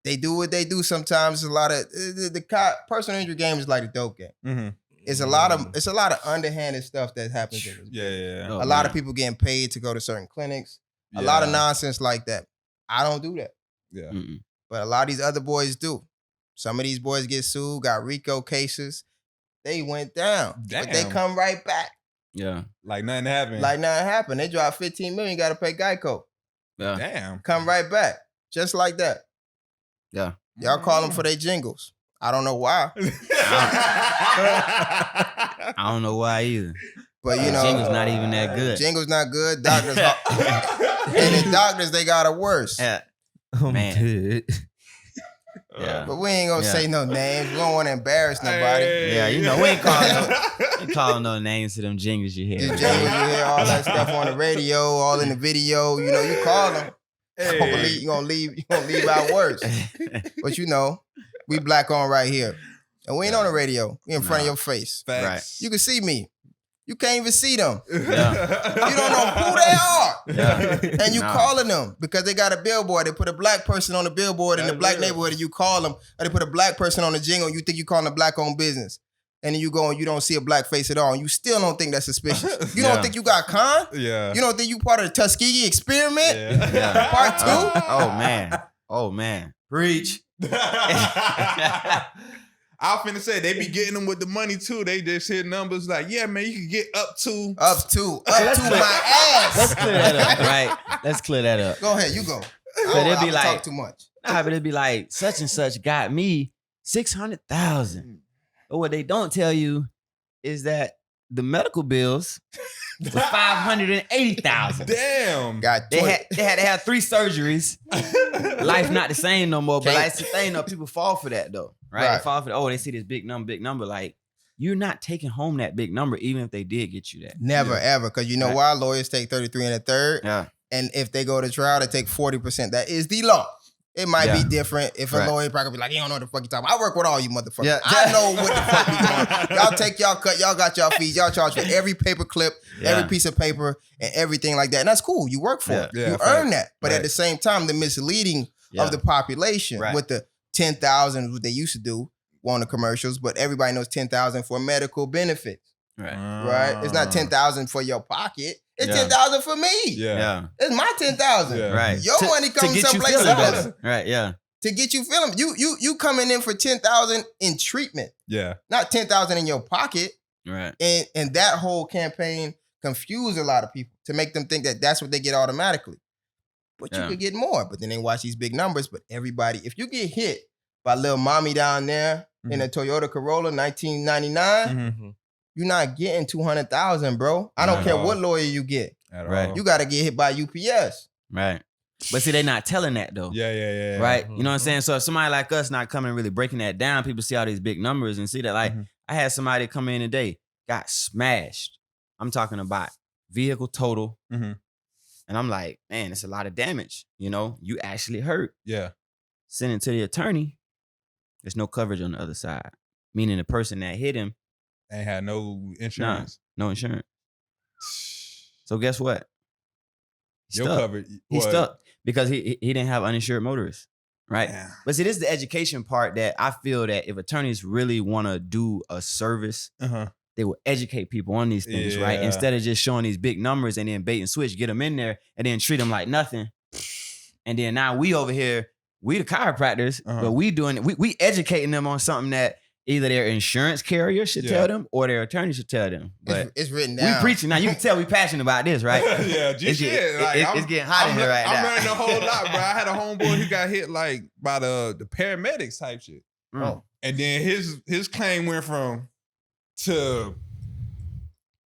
they do what they do sometimes. A lot of the personal injury game is like a dope game. Mm-hmm. It's a lot of underhanded stuff that happens in this. Yeah. Oh, A lot of people getting paid to go to certain clinics. A lot of nonsense like that. I don't do that. Yeah. Mm-mm. But a lot of these other boys do. Some of these boys get sued, got RICO cases. They went down. Damn. But they come right back. Yeah. Like nothing happened. Like nothing happened. They dropped $15 million, got to pay Geico. Yeah. Damn. Come right back. Just like that. Yeah. Y'all call them for their jingles. I don't know why. I don't know why either. But you know. Jingle's not even that good. Jingle's not good. Doctors. And the doctors, they got it worse. Yeah. I'm Man. dead. Yeah. But we ain't going to say no names. We don't want to embarrass nobody. Yeah, you know, we ain't calling no names to them jingles you hear. The jingles, you hear all that stuff on the radio, all in the video. You know, you call them. Hey. You gonna leave out worse. But you know, we black on right here. And we ain't on the radio. We in front of your face. Facts. You can see me. You can't even see them. Yeah. You don't know who they are. Yeah. And you calling them because they got a billboard. They put a black person on the billboard in the black neighborhood and you call them. Or they put a black person on the jingle and you think you calling a black-owned business. And then you go and you don't see a black face at all. And you still don't think that's suspicious. You don't think you got con? Yeah. You don't think you part of the Tuskegee experiment? Yeah. Part 2? Oh man. Preach. I was finna say, they be getting them with the money too. They just hit numbers like, yeah, man, you can get up to my ass. Let's clear that up, right? Let's clear that up. Go ahead, you go. But it'd be like talk too much. Nah, but it'd be like such and such got me 600,000. But what they don't tell you is that the medical bills was 580,000. damn. They had to have 3 surgeries. Life not the same no more. But like, it's the thing though, people fall for that though, right? They fall for they see this big number. Like, you're not taking home that big number, even if they did get you that. Never ever, because you know why? Lawyers take 33 1/3. Yeah. And if they go to trial, they take 40%. That is the law. It might be different if a lawyer probably be like, you don't know what the fuck you talking about. I work with all you motherfuckers. Yeah. I know what the fuck you doing. Y'all take y'all cut, y'all got y'all fees, y'all charge for every paper clip, every piece of paper, and everything like that. And that's cool. You work for it. Yeah, you earn that. But at the same time, the misleading of the population with the 10,000, what they used to do on the commercials, but everybody knows 10,000 for medical benefits. Right? It's not 10,000 for your pocket. It's 10,000 for me. Yeah. It's my 10,000. Yeah. Right. Your money comes someplace else. Right, yeah. To get you feeling. You coming in for 10,000 in treatment. Yeah. Not 10,000 in your pocket. Right. And that whole campaign confused a lot of people to make them think that that's what they get automatically. But you could get more. But then they watch these big numbers. But everybody, if you get hit by little mommy down there in a Toyota Corolla 1999, you're not getting 200,000, bro. I don't care what lawyer you get. Right. You got to get hit by UPS. Right. But see, they not telling that though. Yeah. Right. You know what I'm saying? So if somebody like us not coming and really breaking that down, people see all these big numbers and see that like I had somebody come in today, got smashed. I'm talking about vehicle total. And I'm like, man, it's a lot of damage. You know, you actually hurt. Yeah. Send it to the attorney. There's no coverage on the other side. Meaning the person that hit him ain't had no insurance. No insurance. So guess what? You're covered. He's stuck because he didn't have uninsured motorists, right? Yeah. But see, this is the education part that I feel that if attorneys really want to do a service, they will educate people on these things, right? Instead of just showing these big numbers and then bait and switch, get them in there and then treat them like nothing. And then now we over here, we the chiropractors, but we educating them on something that either their insurance carrier should tell them or their attorney should tell them. But it's written down. We preaching now. You can tell we passionate about this, right? It's getting hot in here right now. I'm learning a whole lot, bro. I had a homeboy who got hit like by the paramedics type shit. And then his claim went from to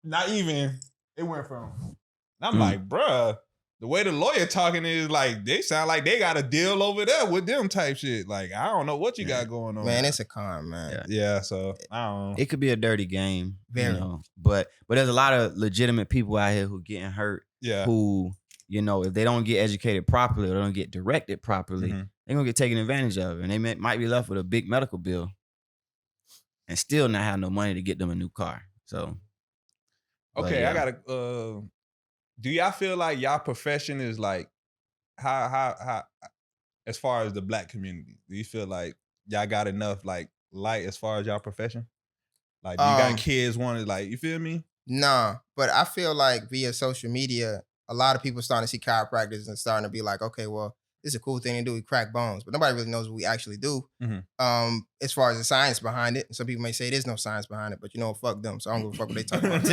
not even. It went from. I'm like, bruh. The way the lawyer talking is like, they sound like they got a deal over there with them type shit. Like, I don't know what you got going on. Man, it's a con, man. Yeah, so I don't know. It could be a dirty game. Very. You know? But there's a lot of legitimate people out here who getting hurt. Yeah. Who, you know, if they don't get educated properly or they don't get directed properly, they're going to get taken advantage of. And they might be left with a big medical bill. and still not have no money to get them a new car. So, Okay, yeah. I gotta. Do y'all feel like y'all profession is like how as far as the Black community? Do you feel like y'all got enough like light as far as y'all profession? Like, do you got kids wanting like, you feel me? Nah, but I feel like via social media, a lot of people starting to see chiropractors and starting to be like, okay, well, this is a cool thing to do. We crack bones, but nobody really knows what we actually do. As far as the science behind it, some people may say there's no science behind it, but you know, fuck them. So I don't give a fuck what they talk about.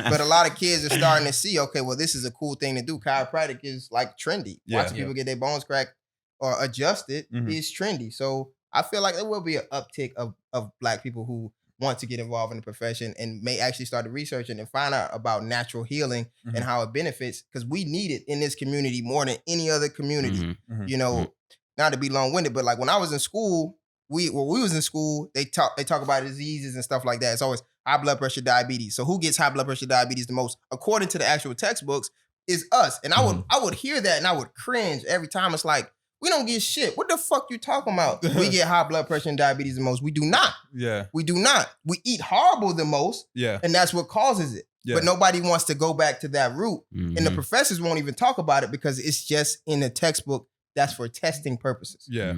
But a lot of kids are starting to see, okay, well, this is a cool thing to do. Chiropractic is like trendy. Watching people get their bones cracked or adjusted is trendy. So I feel like there will be an uptick of Black people who want to get involved in the profession and may actually start to research and find out about natural healing and how it benefits, because we need it in this community more than any other community. You know, not to be long-winded, but like when I was in school, we was in school, they talk about diseases and stuff like that. It's always high blood pressure, diabetes. So who gets high blood pressure, diabetes the most, according to the actual textbooks, is us. And I would hear that and I would cringe every time. It's like, we don't get shit. What the fuck you talking about? We get high blood pressure and diabetes the most. We do not. Yeah. We do not. We eat horrible the most. Yeah. And that's what causes it. Yeah. But nobody wants to go back to that root. And the professors won't even talk about it because it's just in the textbook. That's for testing purposes. Yeah.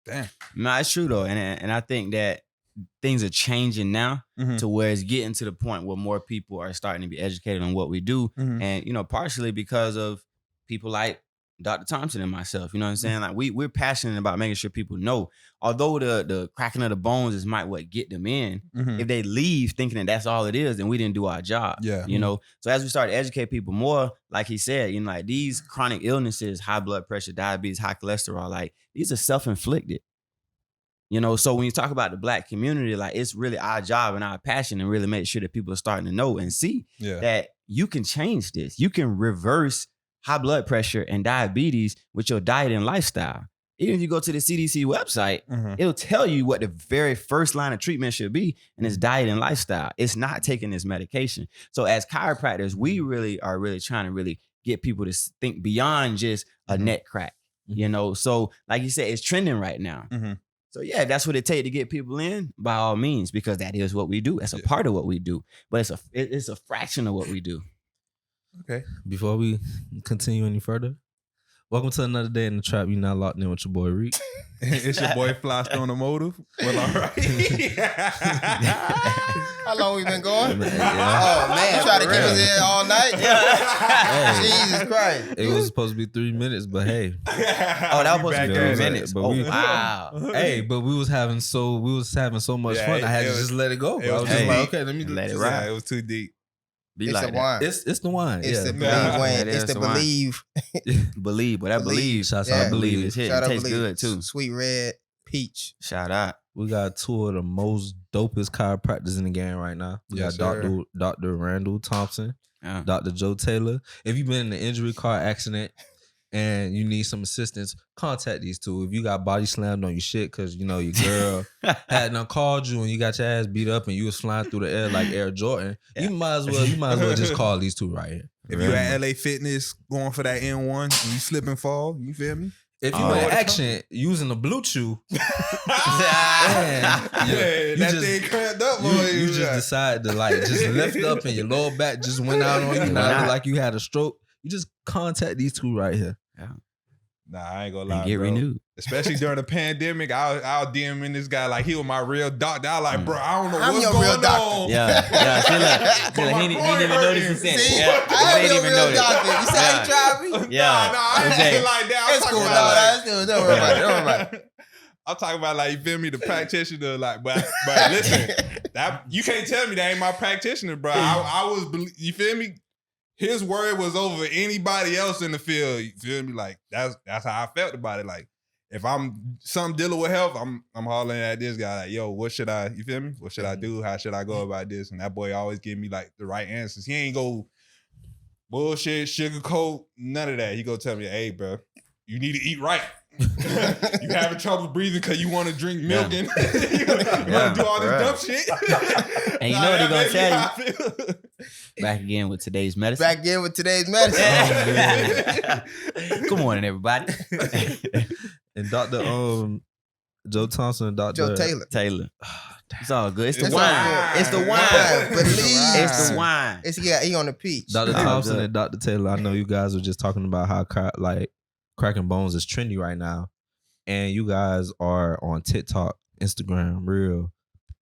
Damn. No, it's true though. And I think that things are changing now to where it's getting to the point where more people are starting to be educated on what we do. And, you know, partially because of people like Dr. Thompson and myself, you know what I'm saying? Like we're passionate about making sure people know, although the cracking of the bones is might what get them in, if they leave thinking that that's all it is, then we didn't do our job. Yeah. You know, so as we start to educate people more, like he said, you know, like these chronic illnesses, high blood pressure, diabetes, high cholesterol, like these are self-inflicted. You know, so when you talk about the Black community, like it's really our job and our passion to really make sure that people are starting to know and see that you can change this. You can reverse high blood pressure and diabetes with your diet and lifestyle. Even if you go to the CDC website, it'll tell you what the very first line of treatment should be, and it's diet and lifestyle. It's not taking this medication. So as chiropractors, we really are trying to really get people to think beyond just a neck crack, you know? So like you said, it's trending right now. So yeah, that's what it takes to get people in, by all means, because that is what we do. That's a part of what we do, but it's a fraction of what we do. Okay. Before we continue any further, welcome to another day in the trap. You're not locked in with your boy Reek. It's your boy Flystone Emotive. Well, all right. How long we been going? Oh man, try to keep us here all night. Hey. Jesus Christ! It was supposed to be 3 minutes, but hey. Oh, that was supposed to be 3 minutes. But wow. Hey, but we was having so much fun. I had to just let it go. I was just like, okay, let me let it ride. It was too deep. It's the wine. It's the wine. It's the believe wine. It's the believe. Believe, but I believe. Shout out believe. It's hitting. It tastes good too. Sweet red peach. Shout out. We got two of the most dopest chiropractors in the game right now. We got Dr. Randall Thompson, Dr. Joe Taylor. If you've been in an injury car accident and you need some assistance, contact these two. If you got body slammed on your shit because you know your girl hadn't called you and you got your ass beat up and you was flying through the air like Air Jordan, you might as well just call these two right here. If you at LA Fitness going for that N1 and you slip and fall, you feel me? If you in action using the blue chew, that thing cramped up, boy. You just decide to like just lift up and your lower back just went out on you. Now look like you had a stroke. You just contact these two right here. Yeah. Nah, I ain't gonna lie, and get renewed. Especially during the pandemic, I'll DMing this guy like he was my real doctor. I like, bro, I don't know I'm what's your going real doctor. on. Yeah. He didn't even notice he sent it. Yeah. I am your real doctor. You see how you tried me? Yeah. Nah, I ain't like that. It's cool. Don't worry about it. I'm talking about like, you feel me, the practitioner, like, but listen, that you can't tell me that ain't my practitioner, bro. I was, you feel me? His word was over anybody else in the field. You feel me? Like that's how I felt about it. Like if I'm something dealing with health, I'm hollering at this guy like, yo, what should I? You feel me? What should I do? How should I go about this? And that boy always give me like the right answers. He ain't go bullshit, sugarcoat, none of that. He go tell me, hey, bro, you need to eat right. You having trouble breathing because you want to drink milk and you want to do all this dumb shit. And you know what he gonna tell you? Back again with today's medicine. Good morning, everybody. And Dr. Joe Thompson Dr. Joe Taylor. Taylor. It's all good. It's the It's wine. all good. It's the wine. Wine, please. It's the wine. He on the peach. Dr. Oh, Thompson good. and Dr. Taylor. I know you guys were just talking about how cracking bones is trendy right now, and you guys are on TikTok, Instagram, Reel,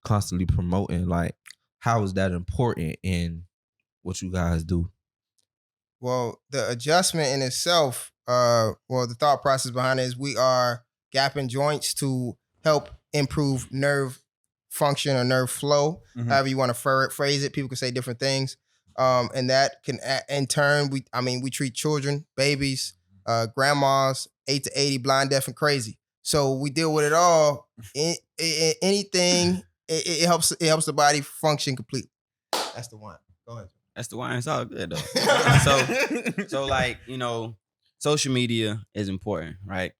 constantly promoting. Like, how is that important in what you guys do? Well, the adjustment in itself, the thought process behind it is we are gapping joints to help improve nerve function or nerve flow, however you want to phrase it. People can say different things. And that can, in turn, we treat children, babies, grandmas, 8 to 80, blind, deaf, and crazy. So we deal with it all. Anything, it helps the body function completely. That's the one. Go ahead. That's the wine. It's all good though. so like, social media is important, right?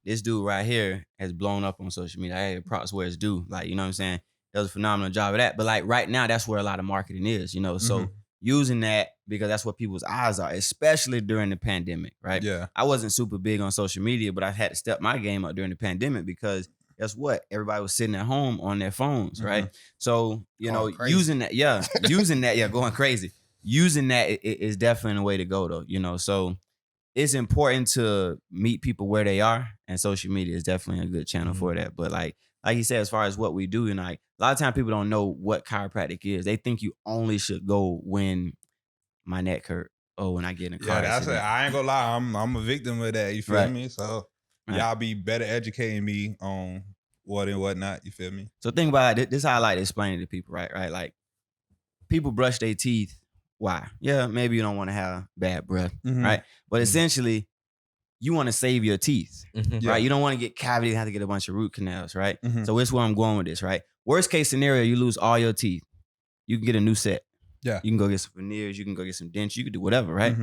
This dude right here has blown up on social media. Hey, props where it's due. Like, you know what I'm saying? Does a phenomenal job of that. But like right now, that's where a lot of marketing is, So using that, because that's what people's eyes are, especially during the pandemic, right? Yeah. I wasn't super big on social media, but I had to step my game up during the pandemic because guess what? Everybody was sitting at home on their phones, right? So, using that, going crazy. Using that is definitely a way to go though, So it's important to meet people where they are, and social media is definitely a good channel for that. But like you said, as far as what we do, like a lot of times people don't know what chiropractic is. They think you only should go when my neck hurt or when I get in a car accident. I ain't gonna lie, I'm a victim of that. You feel Right. me? So Right. y'all be better educating me on what and what not. You feel me? So think about it. This is how I like to explain it to people, right? Right? Like people brush their teeth. Why? Yeah, maybe you don't want to have bad breath, right? But essentially, you want to save your teeth, right? You don't want to get cavities and have to get a bunch of root canals, right? So it's where I'm going with this, right? Worst case scenario, you lose all your teeth. You can get a new set. Yeah. You can go get some veneers. You can go get some dents. You can do whatever, right?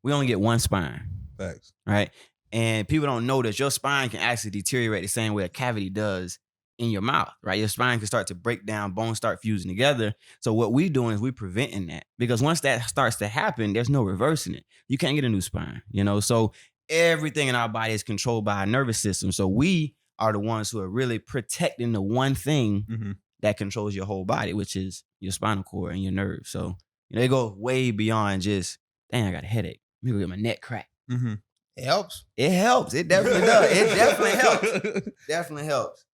We only get one spine, Facts. right? And people don't know that your spine can actually deteriorate the same way a cavity does in your mouth, right? Your spine can start to break down, bones start fusing together. So what we doing is we preventing that, because once that starts to happen, there's no reversing it. You can't get a new spine, So everything in our body is controlled by our nervous system. So we are the ones who are really protecting the one thing that controls your whole body, which is your spinal cord and your nerves. So they go way beyond just, dang, I got a headache. Let me go get my neck cracked. It helps. It helps. It definitely does. It definitely helps. Definitely helps.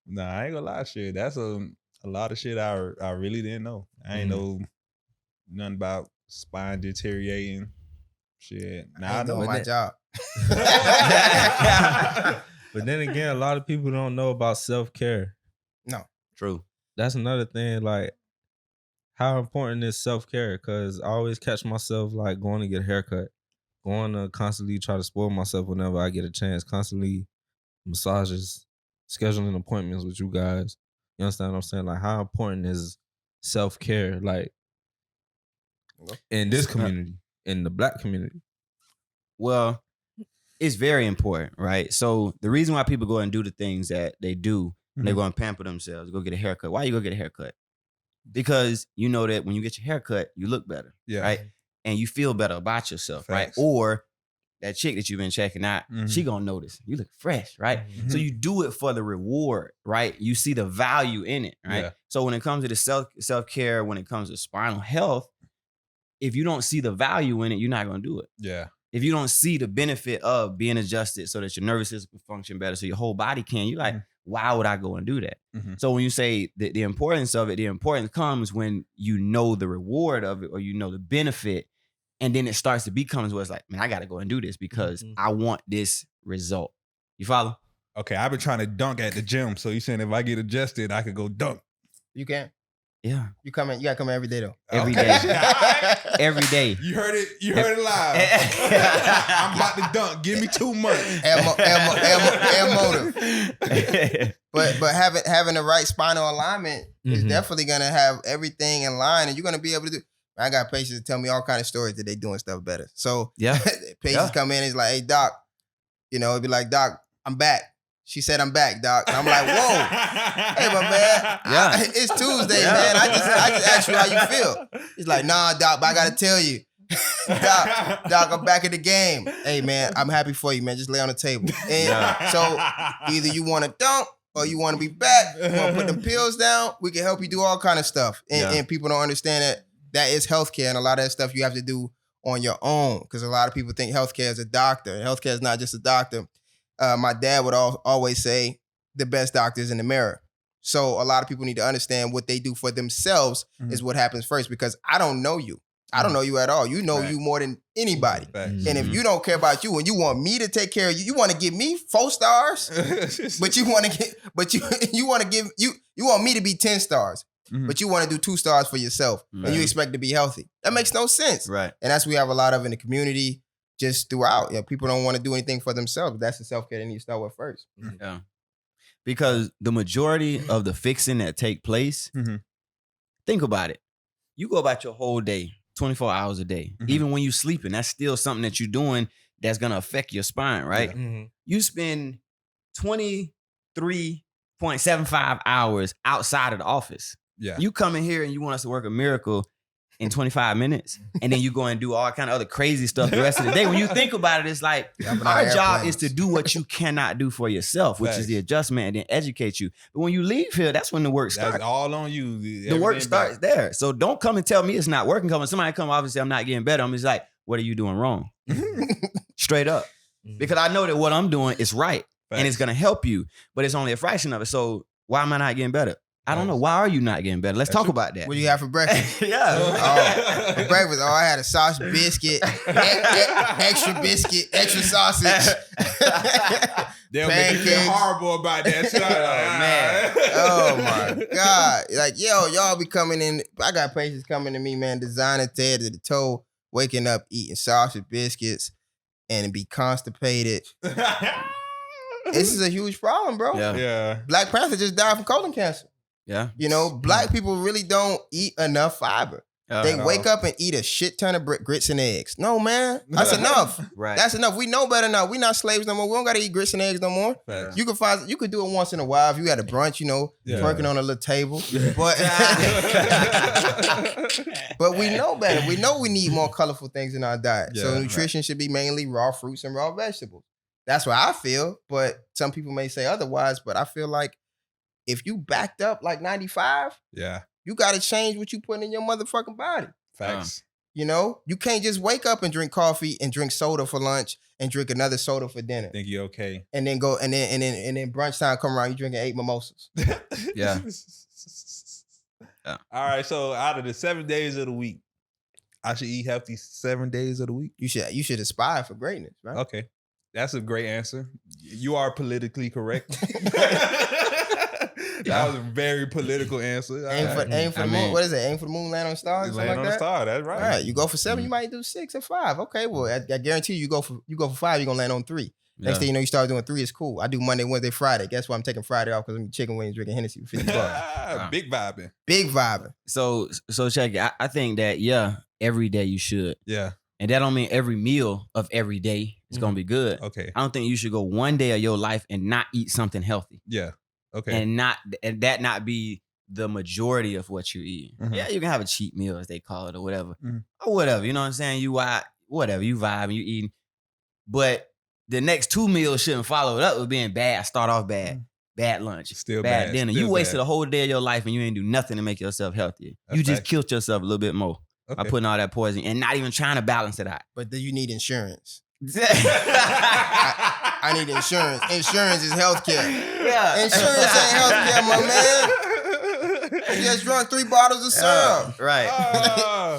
Nah, I ain't gonna lie, shit. That's a lot of shit I really didn't know. I ain't know nothing about spine deteriorating. Shit. Now I know my job. But then again, a lot of people don't know about self-care. No. True. That's another thing. Like, how important is self-care? Because I always catch myself like going to get a haircut, going to constantly try to spoil myself whenever I get a chance, constantly massages, scheduling appointments with you guys. You understand what I'm saying? Like, how important is self-care, like, in this community, in the Black community? Well, it's very important, right? So the reason why people go and do the things that they do, they go and pamper themselves, go get a haircut. Why you go get a haircut? Because you know that when you get your haircut, you look better, right? And you feel better about yourself, right? Or that chick that you've been checking out, she gonna notice you look fresh, right? So you do it for the reward, right? You see the value in it, right? Yeah. So when it comes to the self-care, when it comes to spinal health, if you don't see the value in it, you're not gonna do it. Yeah. If you don't see the benefit of being adjusted so that your nervous system can function better, so your whole body can, you're like, why would I go and do that? So when you say the importance of it, the importance comes when you know the reward of it or you know the benefit, and then it starts to become where it's like, man, I got to go and do this because I want this result. You follow? Okay, I've been trying to dunk at the gym, so you saying if I get adjusted, I could go dunk. You can. Yeah. You come in. You gotta come in every day though. Every Okay. day. Every day. You heard it. You heard it live. I'm about to dunk. Give me 2 months. And motive. But having the right spinal alignment is definitely gonna have everything in line, and you're gonna be able to do. I got patients that tell me all kind of stories that they doing stuff better. So patients come in and it's like, hey doc, it'd be like, doc, I'm back. She said, I'm back, doc. And I'm like, whoa. Hey, my man. It's Tuesday, man. I just asked you how you feel. He's like, nah, doc, but I got to tell you, Doc, I'm back in the game. Hey, man, I'm happy for you, man. Just lay on the table. And so either you want to dump or you want to be back, you want to put them pills down, we can help you do all kind of stuff. And people don't understand that is healthcare, and a lot of that stuff you have to do on your own, because a lot of people think healthcare is a doctor. And healthcare is not just a doctor. My dad would always say the best doctor is in the mirror. So a lot of people need to understand what they do for themselves is what happens first, because I don't know you. I don't know you at all. You know you more than anybody. And if you don't care about you and you want me to take care of you, you want to give me 4 stars, but you want me to be 10 stars, but you want to do 2 stars for yourself and you expect to be healthy. That makes no sense. Right. And that's what we have a lot of in the community just throughout. People don't want to do anything for themselves. That's the self-care they need to start with first. Yeah. Because the majority of the fixing that take place, think about it. You go about your whole day, 24 hours a day. Even when you sleeping, that's still something that you're doing that's going to affect your spine, right? You spend 23.75 hours outside of the office. Yeah. You come in here and you want us to work a miracle in 25 minutes, and then you go and do all kind of other crazy stuff the rest of the day. When you think about it, it's like our job is to do what you cannot do for yourself, which is the adjustment, and then educate you. But when you leave here, that's when the work starts. That's all on you. The work starts there. So don't come and tell me it's not working. When somebody come obviously I'm not getting better, I'm just like, what are you doing wrong? Straight up. Because I know that what I'm doing is right. And it's going to help you, but it's only a fraction of it. So why am I not getting better? I don't know. Why are you not getting better? Let's talk about that. What do you have for breakfast? For breakfast. I had a sausage biscuit, extra biscuit, extra sausage. They'll make you feel horrible about that shit. Man. Oh my God. Like, y'all be coming in. I got patients coming to me, man, designing head to the toe, waking up, eating sausage biscuits, and be constipated. This is a huge problem, bro. Yeah. Black Panther just died from colon cancer. Yeah. Black people really don't eat enough fiber. They wake up and eat a shit ton of grits and eggs. No, man. That's enough. Right. That's enough. We know better now. We not slaves no more. We don't got to eat grits and eggs no more. Facts. You could do it once in a while if you had a brunch, twerking on a little table. But but we know better. We know we need more colorful things in our diet. So nutrition should be mainly raw fruits and raw vegetables. That's what I feel. But some people may say otherwise. But I feel like if you backed up like 95, you got to change what you put in your motherfucking body. Facts. You can't just wake up and drink coffee and drink soda for lunch and drink another soda for dinner. Think you're okay. And then go and then brunch time come around, you drinking 8 mimosas. Yeah. All right, so out of the 7 days of the week, I should eat healthy 7 days of the week? You should aspire for greatness, right? Okay. That's a great answer. You are politically correct. That was a very political answer. Aim for the moon. What is it? Aim for the moon, land on the stars. Land on the star. That's right. All right, you go for 7, you might do 6 or 5. Okay, well, I guarantee you go for 5, you're gonna land on 3. Next thing you know, you start doing 3. It's cool. I do Monday, Wednesday, Friday. Guess what? I'm taking Friday off because I'm chicken wings, drinking Hennessy for $50. Big vibing. Big vibing. So check it. I think that every day you should. Yeah. And that don't mean every meal of every day is gonna be good. Okay. I don't think you should go one day of your life and not eat something healthy. Yeah. Okay. And that not be the majority of what you eat. Yeah, you can have a cheat meal as they call it or whatever. Or whatever. You know what I'm saying? You whatever, you vibe and you eating. But the next 2 meals shouldn't follow it up with being bad. Start off bad. Bad lunch. Still bad dinner. Still you wasted a whole day of your life and you ain't do nothing to make yourself healthier. You just killed yourself a little bit more by putting all that poison and not even trying to balance it out. But then you need insurance. I need insurance. Insurance is healthcare. Yeah. Insurance ain't healthcare, my man. I just drunk 3 bottles of syrup. Right.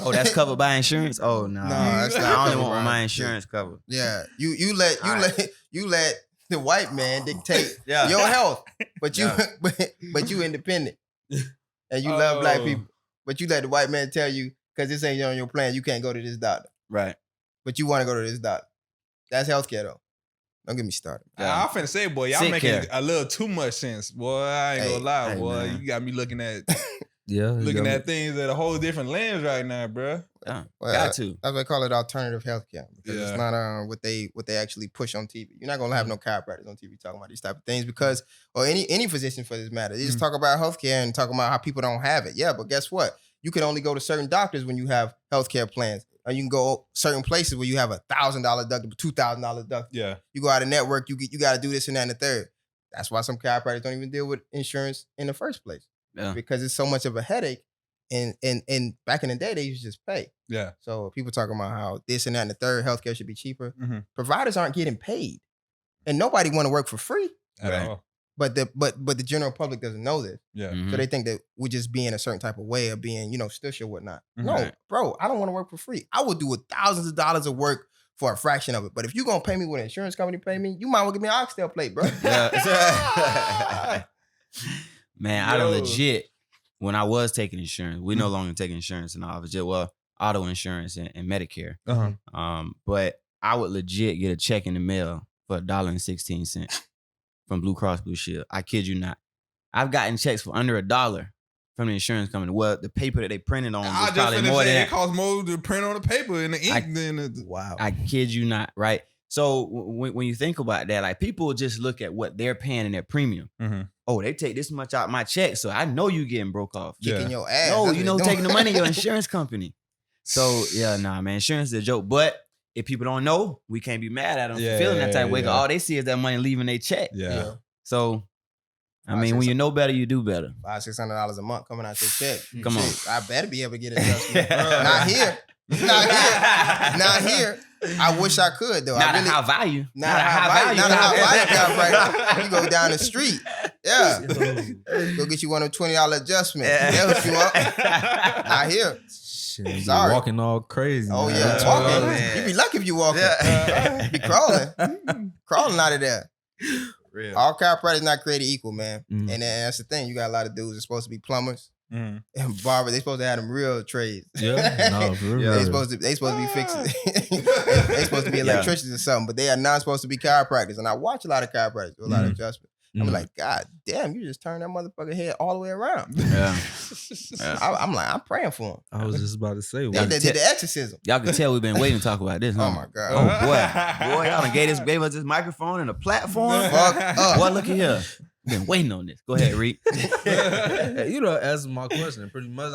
Oh, that's covered by insurance? Oh no. No, that's not. I only want my insurance covered. Yeah. You let the white man dictate your health. But you independent. And you love black people. But you let the white man tell you, because this ain't on your plan, you can't go to this doctor. Right. But you want to go to this doctor. That's healthcare though. Don't get me started. I'm finna say, boy, y'all making a little too much sense. Boy, I ain't gonna lie, boy. Man. You got me looking at looking at things at a whole different lens right now, bro. Yeah, well, got to. That's why I call it alternative healthcare, because it's not what they actually push on TV. You're not gonna have no chiropractors on TV talking about these type of things, because, or any physician for this matter. They just talk about healthcare and talk about how people don't have it. Yeah, but guess what? You can only go to certain doctors when you have healthcare plans. Or you can go certain places where you have $1,000 deductible, $2,000 deductible. Yeah. You go out of network, you got to do this and that and the third. That's why some chiropractors don't even deal with insurance in the first place. Yeah. Because it's so much of a headache. And back in the day, they used to just pay. Yeah. So people talking about how this and that and the third, healthcare should be cheaper. Mm-hmm. Providers aren't getting paid. And nobody want to work for free. At all. But the general public doesn't know this. Yeah. Mhm. So they think that we're just being a certain type of way of being, stush or whatnot. Mhm. No, Right. bro, I don't want to work for free. I would do thousands of dollars of work for a fraction of it. But if you're going to pay me what an insurance company pay me, you might well give me an oxtail plate, bro. Yeah. Man, I don't Yo. legit, when I was taking insurance, we no longer take insurance in the office, auto insurance and Medicare. Uh-huh. But I would legit get a check in the mail for $1.16 from Blue Cross Blue Shield. I kid you not. I've gotten checks for under $1 from the insurance company. Well, the paper that they printed on was probably more than it that. costs more to print on the paper and the ink than the... Wow. I kid you not, right? So when you think about that, like people just look at what they're paying in their premium. Mm-hmm. Oh, they take this much out my check, so I know you getting broke off. Kicking your ass. No, That's you what know, they taking the doing. money, your insurance company. So yeah, nah, man, insurance is a joke. But if people don't know, we can't be mad at them Yeah, for feeling that type of way. 'Cause yeah. all they see is that money leaving their check. Yeah. So, I mean, when you know better, you do better. $500-$600 a month coming out your check. Come on. Shit, I better be able to get an adjustment. Not here. Not here. I wish I could though. Not I a high value. Not a high value. Not a high value chiropractor. You go down the street. Yeah. Go get you one of them $20 adjustments. They'll hook you up. Not here. Shit, you Sorry. walking all crazy. Oh man. yeah, walking. You be lucky if you walking. Be crawling out of there. Real. All chiropractors not created equal, man. Mhm. And then that's the thing. You got a lot of dudes that's supposed to be plumbers Mm-hmm. and barbers. They supposed to have them real trades. Yeah, no, for real. They supposed to be fixing. They supposed to be electricians or something, but they are not supposed to be chiropractors. And I watch a lot of chiropractors do a lot of adjustments. I'm Mhm. like, God damn, you just turn that motherfucker head all the way around. Yeah. I'm like, I'm praying for him. I was just about to say, Yeah. what? They did the exorcism. Y'all can tell we've been waiting to talk about this, huh? Oh my God. Oh boy, y'all done gave us this microphone and a platform. Fuck up. Boy, look at here. Been waiting on this. Go ahead, Reed. You know, answer my question pretty much.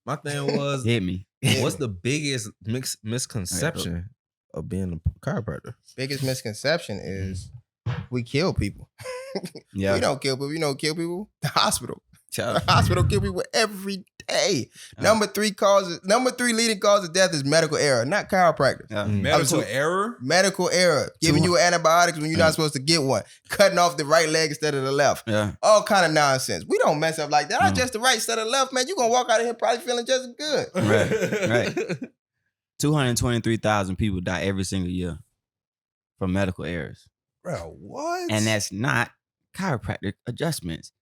My thing was, Hit me. what's the biggest misconception of being a chiropractor? Biggest misconception is we kill people. Yeah. We don't kill people. You know who kill people? The hospital. Child. The hospital kill people every day. Number three leading cause of death is medical error, not chiropractors. Yeah. Medical error? Medical error. Giving you antibiotics when you're not supposed to get one. Cutting off the right leg instead of the left. Yeah. All kind of nonsense. We don't mess up like that. I just the right instead of the left, man. You're going to walk out of here probably feeling just as good. Right. 223,000 people die every single year from medical errors. Bro, what? And that's not chiropractic adjustments.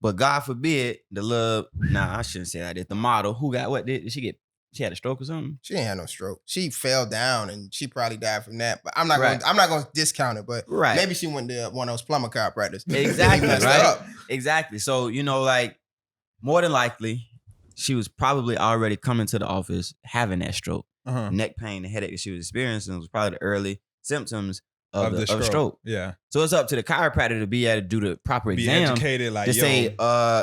But God forbid, I shouldn't say that. The model who got what? Did she get? She had a stroke or something? She ain't had no stroke. She fell down and she probably died from that. But I'm not Right. going to discount it. But Right. maybe she went to one of those plumber chiropractors. Exactly, Messed her right? up. Exactly. So, like, more than likely, she was probably already coming to the office having that stroke. Uh-huh. Neck pain, the headache that she was experiencing was probably the early symptoms of the stroke. stroke. Yeah. So it's up to the chiropractor to be able to do the proper Be exam educated like, to yo. say,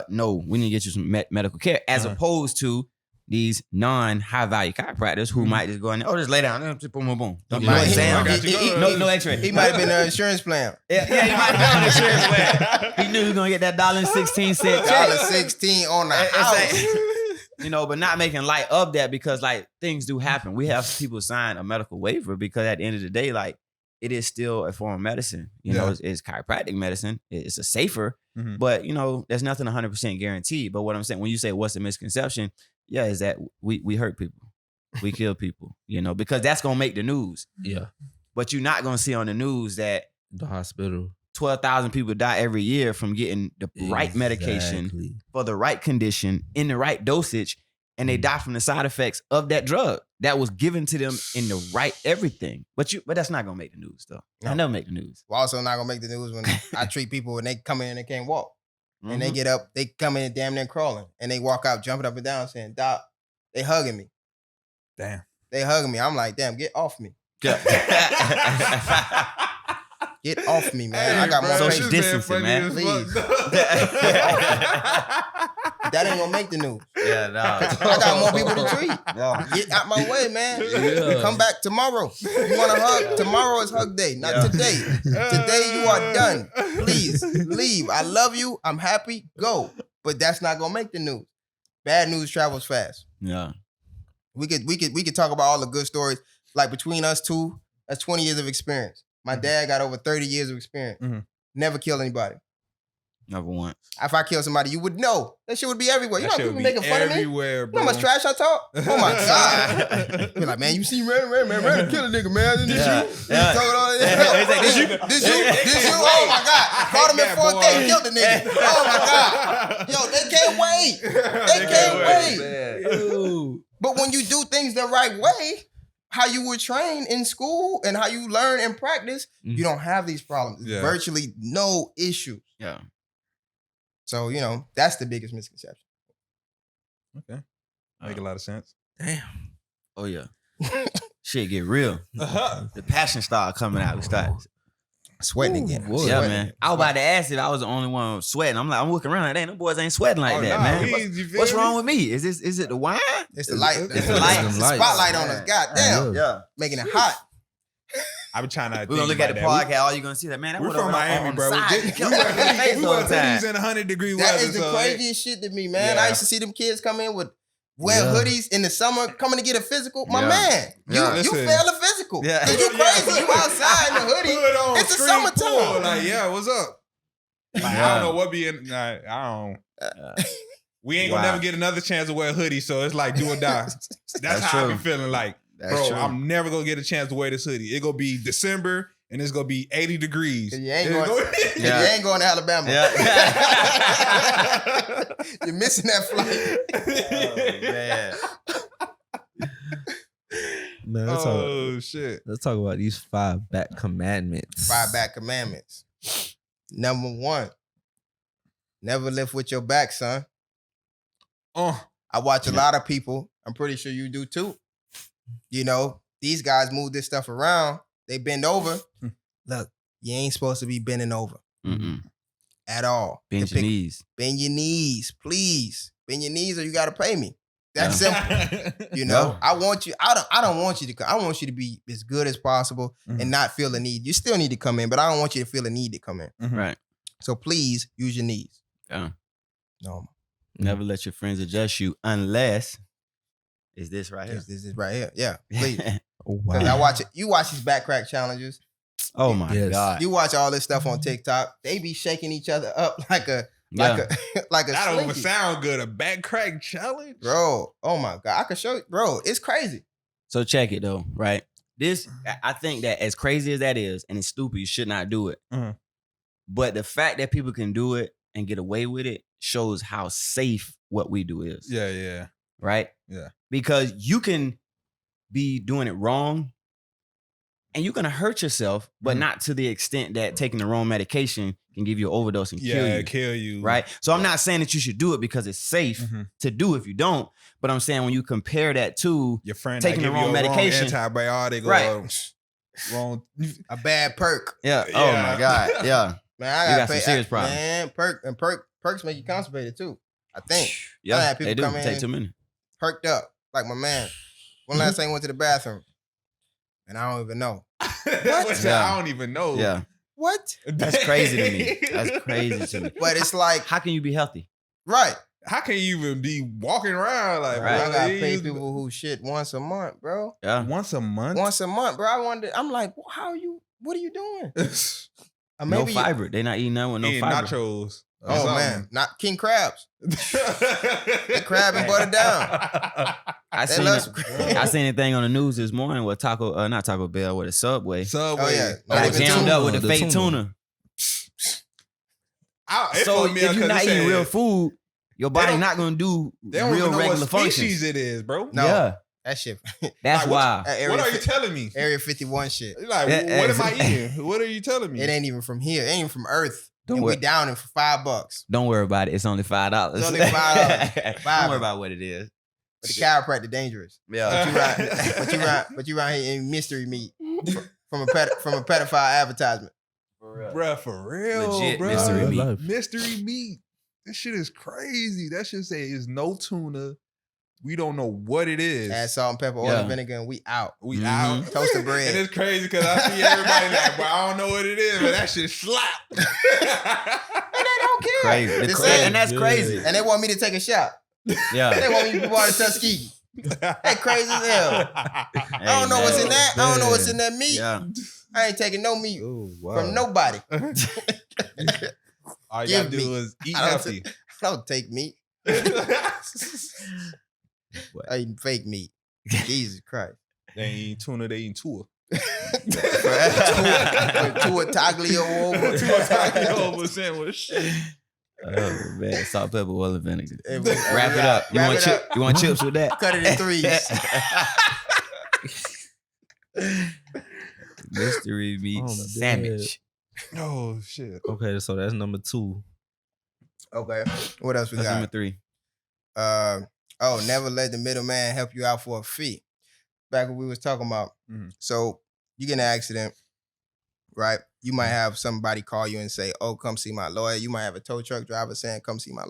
no, we need to get you some medical care, as opposed to these non-high value chiropractors who might just go in there, just lay down, just boom, boom, boom. Don't do no exam. No x-ray. He might have been an insurance plan. Yeah, he might have been an insurance plan. He knew he was going to get that $1.16 check. $1.16 on the house. But not making light of that because, like, things do happen. We have people sign a medical waiver because at the end of the day, like, it is still a form of medicine. It's chiropractic medicine. It's a safer, but, there's nothing 100% guaranteed. But what I'm saying, when you say what's the misconception, is that we hurt people. We kill people, because that's going to make the news. Yeah. But you're not going to see on the news that The hospital. 12,000 people die every year from getting the right medication Exactly. for the right condition in the right dosage, and they die from the side effects of that drug that was given to them in the right everything. But that's not gonna make the news, though. No. I never make the news. We're also not gonna make the news when I treat people when they come in and they can't walk. And Mm-hmm. they get up, they come in damn near crawling. And they walk out jumping up and down saying, Doc, they hugging me. Damn. They hugging me. I'm like, damn, get off me. Get off me, man. I got more Social patience. distancing, man. Please. that ain't gonna make the news. Yeah, no. I got more people to treat. Get out my way, man. Yeah. Come back tomorrow. You want a hug? Tomorrow is hug day, not today. Today you are done. Please leave. I love you. I'm happy. Go. But that's not gonna make the news. Bad news travels fast. Yeah. We could talk about all the good stories. Like between us two, that's 20 years of experience. My dad got over 30 years of experience. Never killed anybody. Never once. If I kill somebody, you would know. That shit would be everywhere. You know how people making fun of me? You Everywhere, know bro. how much trash I talk? Oh my God. Be like, man, you see Randall kill a nigga, man. This you? Yeah. This you? Oh my God. Caught him in 4K, killed the nigga. Oh my God. Yo, they can't wait. They can't wait. But when you do things the right way, how you were trained in school and how you learn and practice, you don't have these problems. Yeah. Virtually no issues. Yeah. So, you know, that's the biggest misconception. Okay. Make a lot of sense. Damn. Oh yeah. Shit get real. The passion started coming out. We started. Sweating again. Boy. Yeah, man. I was about to ask if I was the only one sweating. I'm looking around like, dang, them boys ain't sweating like that, man. What's wrong with me? Is it the wine? It's the light. It's the light. It's the spotlight on us. God damn. Yeah. Making it hot. I been trying to. We're gonna look at the podcast. All you're gonna see that, man. That We're one from over Miami, on bro. the side. We Kill that face wear all the time. hoodies in 100-degree weather. That is the so craziest shit to me, man. Yeah. I used to see them kids come in with wearing hoodies in the summer, coming to get a physical. My man, you Listen. fail a physical. Yeah. 'Cause you crazy. You outside in the hoodie. Put on It's the screen summertime. pull, like, yeah, what's up? Like, I don't know what be in. I don't. We ain't gonna never get another chance to wear a hoodie, so it's like do or die. That's how true. I be feeling. Like, That's bro, true. I'm never gonna get a chance to wear this hoodie. It gonna be December and it's gonna be 80 degrees. You ain't It's going. gonna- You ain't going to Alabama. Yeah. You're missing that flight. Man. Man, let's talk about these 5 back commandments. 5 back commandments. Number 1, never lift with your back, son. I watch a lot of people. I'm pretty sure you do too. You know, these guys move this stuff around. They bend over. Look, you ain't supposed to be bending over at all. Bend your knees. Bend your knees, please. Bend your knees or you got to pay me. That's simple. You know, I want you. I don't want you to come. I want you to be as good as possible and not feel the need. You still need to come in, but I don't want you to feel the need to come in. Right. So please use your knees. Yeah. No, Never let your friends adjust you unless is this right here. this is right here. Yeah, please. Oh, Because wow. I watch it. You watch these back crack challenges. Oh my Yes. God. You watch all this stuff on TikTok. They be shaking each other up like a That don't even slinky. sound good. A back crack challenge, Bro. Oh my God, I can show you, bro. It's crazy. So check it though, right? I think that as crazy as that is, and it's stupid, you should not do it. But the fact that people can do it and get away with it shows how safe what we do is. Yeah. Right? Yeah. Because you can be doing it wrong and you're gonna hurt yourself, but not to the extent that taking the wrong medication can give you an overdose and kill you. Right? So I'm not saying that you should do it because it's safe to do if you don't, but I'm saying when you compare that to Your friend taking the give you wrong a medication, antibiotic, right? Wrong. A bad perk. Yeah. Oh my God. Yeah. Man, I You gotta got some pay. serious problems. Man, perks make you constipated too. I think. I Yeah. had people They do. come in Take too many. perked up. Like my man. When last time he went to the bathroom? And I don't even know. What? Yeah. I don't even know. Yeah. What? That's crazy to me. That's crazy to me. But it's like, How can you be healthy? right. How can you even be walking around like? Right. I bro, gotta you- pay people who shit once a month, bro. Yeah. once a month. Once a month, bro. I'm like, what are you doing? Or No maybe fiber. They not eating nothing with no Eating fiber. nachos. or Oh man, not king crabs. something. Crab and butter down. I They seen love it- some crab. I seen anything on the news this morning with not Taco Bell, with a Subway. Subway. Oh, yeah. Got even jammed tuna. up with the The fake tuna. tuna. It So fucked me up if you're 'cause not they eating said real food, your body don't- not gonna do They don't real even know regular what functions. species it is, bro. No. Yeah, That shit. that's Like, why. What are you telling me? Area 51 shit. Like, Yeah, what am I eating? What are you telling me? It ain't even from here. It ain't even from Earth. Don't And worry. we down it for $5. Don't worry about it. It's only $5. It's only $5. Don't worry about what it is. But the chiropractor dangerous. Yeah. But you right here in mystery meat from a pedophile advertisement. For real. Bruh, for real, Legit bro. mystery meat. Mystery meat. This shit is crazy. That shit say it's no tuna. We don't know what it is. Add salt and pepper, oil, and vinegar, and we out. We out. Toasted bread. And it's crazy because I see everybody like, bro, I don't know what it is, but that shit slap. And they don't care. Crazy. And that's crazy. And they want me to take a shot. Yeah. They want me to go to Tuskegee. That crazy as hell. I don't know what's in that. I don't know what's in that meat. Yeah. I ain't taking no meat from nobody. All you gotta do is eat healthy. I don't take meat. I eat fake meat. Jesus Christ. They ain't eating tuna, they eating tua. Tua taglio over. Tua taglio over sandwich. Oh man, salt, pepper, oil, and vinegar. Wrap it up. You want chips with that? Cut it in threes. Mystery meat sandwich. Oh shit. Okay, so that's number 2. Okay. What else we That's got? number 3. Never let the middleman help you out for a fee. Back when we was talking about. Mhm. So you get in an accident, right? You might have somebody call you and say, "Oh, come see my lawyer." You might have a tow truck driver saying, "Come see my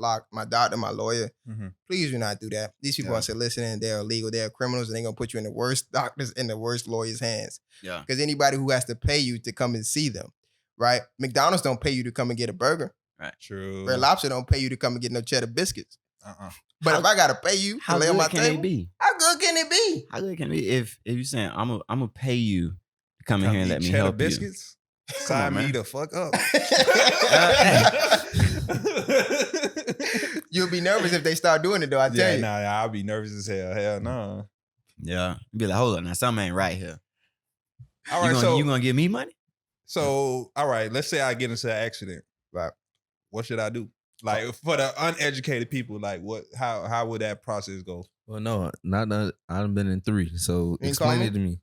doctor, my lawyer." Mhm. Please do not do that. These people are soliciting. They're illegal. They're criminals, and they're gonna put you in the worst doctors and the worst lawyers' hands. Yeah. Because anybody who has to pay you to come and see them, right? McDonald's don't pay you to come and get a burger. Right. True. Red Lobster don't pay you to come and get no cheddar biscuits. But if I gotta pay you to How lay on my good can table, it be? how good can it be? How good can it be if you're saying I'm gonna pay you to come in here and let me help biscuits? Sign me the fuck up. You'll be nervous if they start doing it, though. I tell you. Nah, I'll be nervous as hell. Hell no. you? Yeah. You be like, hold on, now something ain't right here. All right, You gonna give me money? So all right, let's say I get into an accident. Right. What should I do? Like for the uneducated people, like what? How would that process go? Well, no, I've been in 3, so You explain call it to me.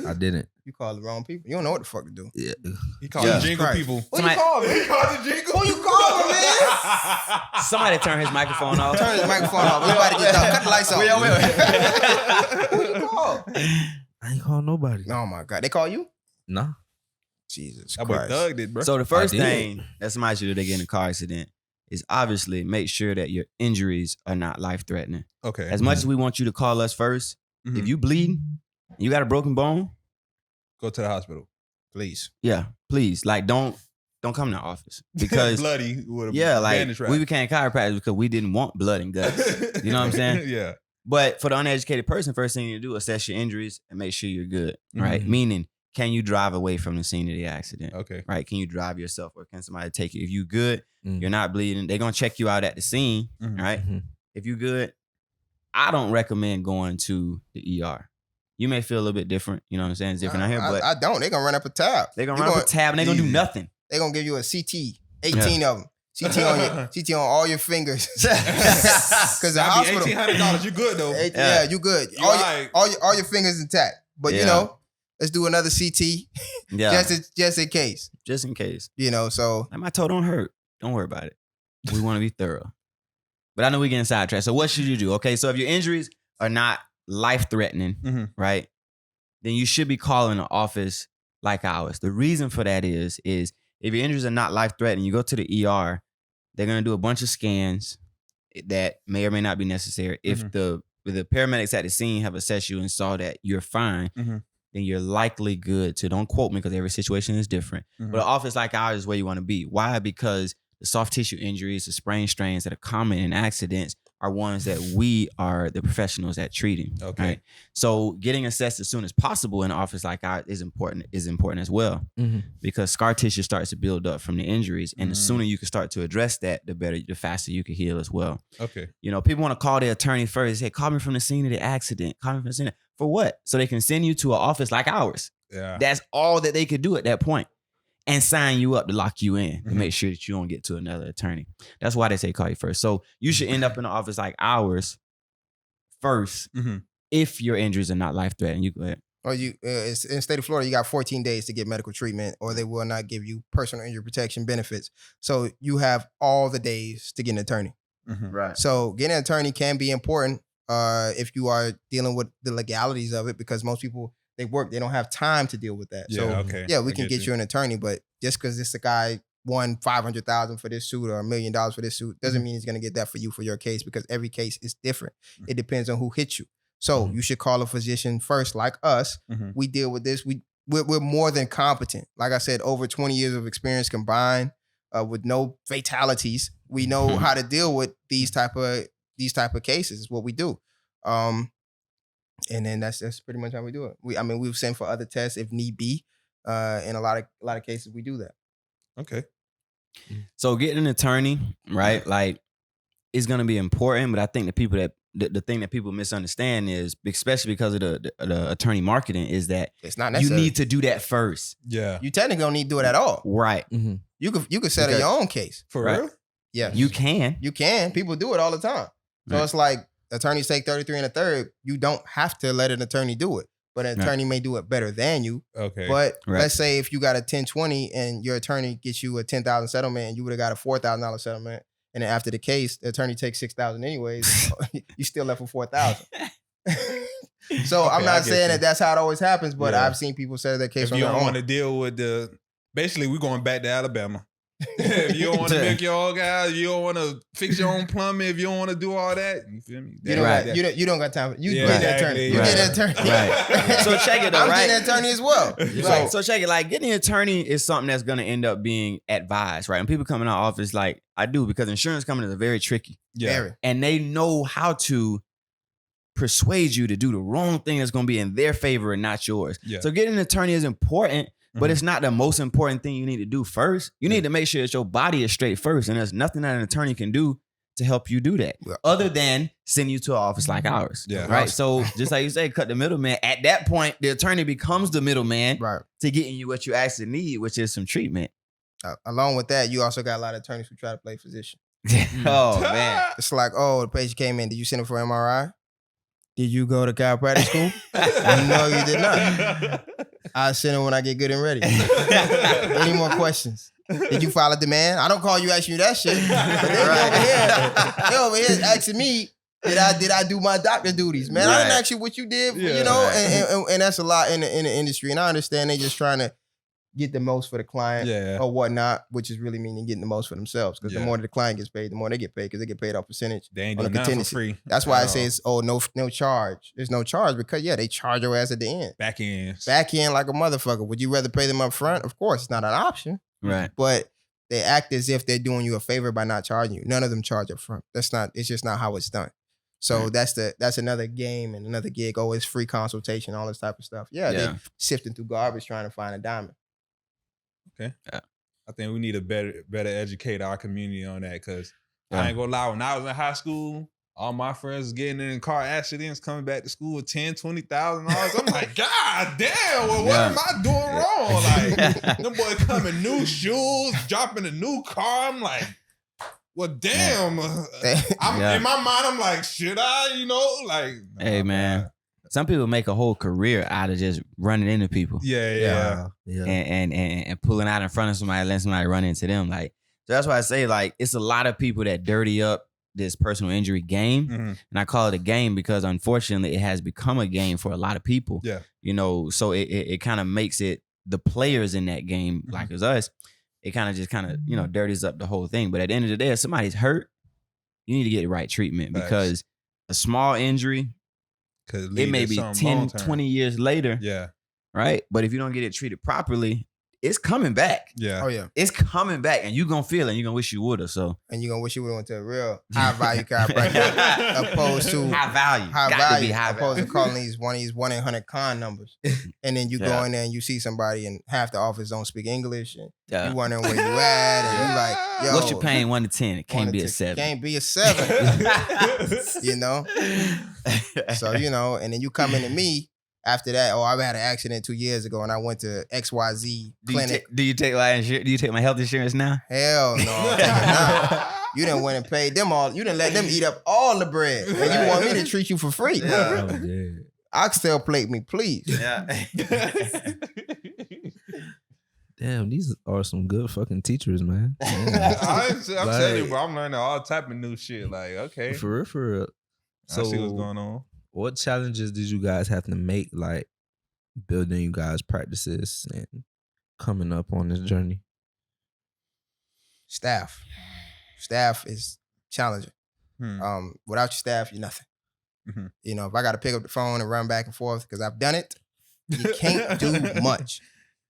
I didn't. You call the wrong people. You don't know what the fuck to do. Yeah. He called the jingle Christ. people. Who you calling? He called the jingle. Who you calling, man? Somebody turn his microphone off. Turn his microphone off. We about to get done. Cut the lights off. Who you call? I ain't call nobody. Oh my God. They call you? Nah. Jesus That boy Christ. thugged it, bro. So the first I did. thing that somebody should do to get in a car accident is obviously make sure that your injuries are not life-threatening. Okay. As much as we want you to call us first, Mhm. if you bleeding, you got a broken bone, Go to the hospital. Please. yeah, please, like don't come to the office because bloody with a yeah, like bandage wrap. we became chiropractors because we didn't want blood and guts. You know what I'm saying? Yeah. But for the uneducated person, first thing you do is assess your injuries and make sure you're good, right? Mhm. Meaning, can you drive away from the scene of the accident? Okay. Right? Can you drive yourself or can somebody take you? If you good, Mm. you're not bleeding, they're gonna check you out at the scene, Mhm. right? Mhm. If you good, I don't recommend going to the ER. You may feel a little bit different, you know what I'm saying? It's different out here, but I don't. They're going to run up a tab. they're gonna run up a tab and they're gonna do Easy. nothing. They're going to give you a CT. 18 of them. CT on all your fingers. Because the That'd be hospital. $1,800. You good though? Yeah, you good. You alright. All your fingers intact. But you Yeah. know, let's do another CT Yeah, just in case. just in case. You know, so Like my toe don't hurt. Don't worry about it. We want to be thorough. But I know we're getting sidetracked. So what should you do? Okay, so if your injuries are not life-threatening, Mhm. right, then you should be calling an office like ours. The reason for that is if your injuries are not life-threatening, you go to the ER, they're going to do a bunch of scans that may or may not be necessary. If the paramedics at the scene have assessed you and saw that you're fine, Mhm. then you're likely good to, don't quote me because every situation is different. Mhm. But an office like ours is where you want to be. Why? Because the soft tissue injuries, the sprain strains that are common in accidents are ones that we are the professionals at treating. Okay. Right? So getting assessed as soon as possible in an office like ours is important as well, Mhm. because scar tissue starts to build up from the injuries. And the sooner you can start to address that, the faster you can heal as well. Okay. You know, people want to call their attorney first. Say, call me from the scene of the accident. Call me from the scene. For what? So they can send you to an office like ours. Yeah. That's all that they could do at that point, and sign you up to lock you in to Mhm. make sure that you don't get to another attorney. That's why they say call you first. So you should end up in an office like ours first Mhm. if your injuries are not life-threatening. You go ahead. or you in the state of Florida, you got 14 days to get medical treatment, or they will not give you personal injury protection benefits. So you have all the days to get an attorney. Mhm. Right. So getting an attorney can be important if you are dealing with the legalities of it, because most people, they work, they don't have time to deal with that. Yeah. So Okay. yeah, we I can get you an attorney, but just because it's a guy won $500,000 for this suit or $1 million for this suit doesn't mean he's going to get that for you for your case, because every case is different. It depends on who hit you. So you should call a physician first, like us. We deal with this. We're more than competent. Like I said, over 20 years of experience combined with no fatalities. We know how to deal with these type of cases. Is what we do. And then that's pretty much how we do it. We've sent for other tests if need be. In a lot of cases, we do that. Okay. So getting an attorney, right? Like, is going to be important, but I think the thing that people misunderstand is, especially because of the attorney marketing, is that it's not necessary. You need to do that first. Yeah. You technically don't need to do it at all. Right. You could settle your own case. For real? Yeah. You can. You can. People do it all the time. So it's like attorneys take 33 1/3. You don't have to let an attorney do it. But an attorney may do it better than you. Okay. But let's say if you got a 10-20 and your attorney gets you a $10,000 settlement and you would have got a $4,000 settlement, and then after the case, the attorney takes $6,000 anyways, you still left with $4,000. So I'm not saying that's how it always happens, but I've seen people settle their case if on you their don't own. want to deal with basically we're going back to Alabama. If you don't want to milk your own guy, you don't want to fix your own plumbing, if you don't want to do all that, you feel me? You don't got time for You get an attorney. You Right. get an attorney. Right. So check it though, I'm right? getting an attorney as well. Right. So check it. Like, getting an attorney is something that's going to end up being advised, right? And people come in our office, like I do, because insurance companies are very tricky. Very. And they know how to persuade you to do the wrong thing that's going to be in their favor and not yours. Yeah. So getting an attorney is important, but it's not the most important thing you need to do first. You need to make sure that your body is straight first, and there's nothing that an attorney can do to help you do that, other than send you to an office like ours. Yeah. Right. So just like you say, cut the middleman. At that point, the attorney becomes the middleman to getting you what you actually need, which is some treatment. Along with that, you also got a lot of attorneys who try to play physician. Oh man. It's like, oh, the patient came in. Did you send him for MRI? Did you go to chiropractic school? No, you did not. I'll send him when I get good and ready. Any more questions? Did you file a demand? I don't call you asking you that shit. But they over here asking me, did I do my doctor duties? Man, I didn't ask you what you did, and that's a lot in the industry. And I understand they just trying to get the most for the client or whatnot, which is really meaning getting the most for themselves. Because the more the client gets paid, the more they get paid, because they get paid off percentage. They ain't doing nothing for free. That's why I say it's no charge. There's no charge because they charge your ass at the end. Back end like a motherfucker. Would you rather pay them up front? Of course, it's not an option. Right. But they act as if they're doing you a favor by not charging you. None of them charge up front. It's just not how it's done. So that's another game and another gig. Oh, it's free consultation, all this type of stuff. Yeah. They're sifting through garbage trying to find a diamond. Okay. I think we need to better educate our community on that, because I ain't gonna lie, when I was in high school, all my friends was getting in car accidents, coming back to school with $10,000-$20,000. I'm like, God damn, well, what am I doing wrong? Like, them boys come in new shoes, dropping a new car. I'm like, well, damn. In my mind, I'm like, should I? Like, hey man. Some people make a whole career out of just running into people. Yeah. And pulling out in front of somebody, letting somebody run into them. Like, so that's why I say, like, it's a lot of people that dirty up this personal injury game. And I call it a game because unfortunately it has become a game for a lot of people. Yeah. So it kind of makes it the players in that game, like as us, it kind of dirties up the whole thing. But at the end of the day, if somebody's hurt, you need to get the right treatment, because a small injury, it may be 10, 20 years later. Yeah. Right? But if you don't get it treated properly, it's coming back. Yeah. Oh, yeah. It's coming back, and you're going to feel it, and you're going to wish you would have. So. And you're going to wish you would have went to a real high-value chiropractor opposed to high value. Opposed to calling these 1-800 con numbers. And then you go in there and you see somebody and half the office don't speak English, and you wondering where you at, and you like, yo. What's your pain 1 to 10? It can't be a 7. Can't be a 7. So, and then you come into me after that. Oh, I had an accident 2 years ago and I went to XYZ clinic. Do you take my health insurance now? Hell no, I'm taking it now. You done went and paid them all. You done let them eat up all the bread. And you want me to treat you for free. Oxtail plate me, please. Yeah. Damn, these are some good fucking teachers, man. I'm telling you, bro, I'm learning all type of new shit. Like, okay. For real. So, I see what's going on. What challenges did you guys have to make, like, building you guys' practices and coming up on this journey? Staff is challenging. Without your staff, you're nothing. Mhm. You know, if I got to pick up the phone and run back and forth because I've done it, you can't do much.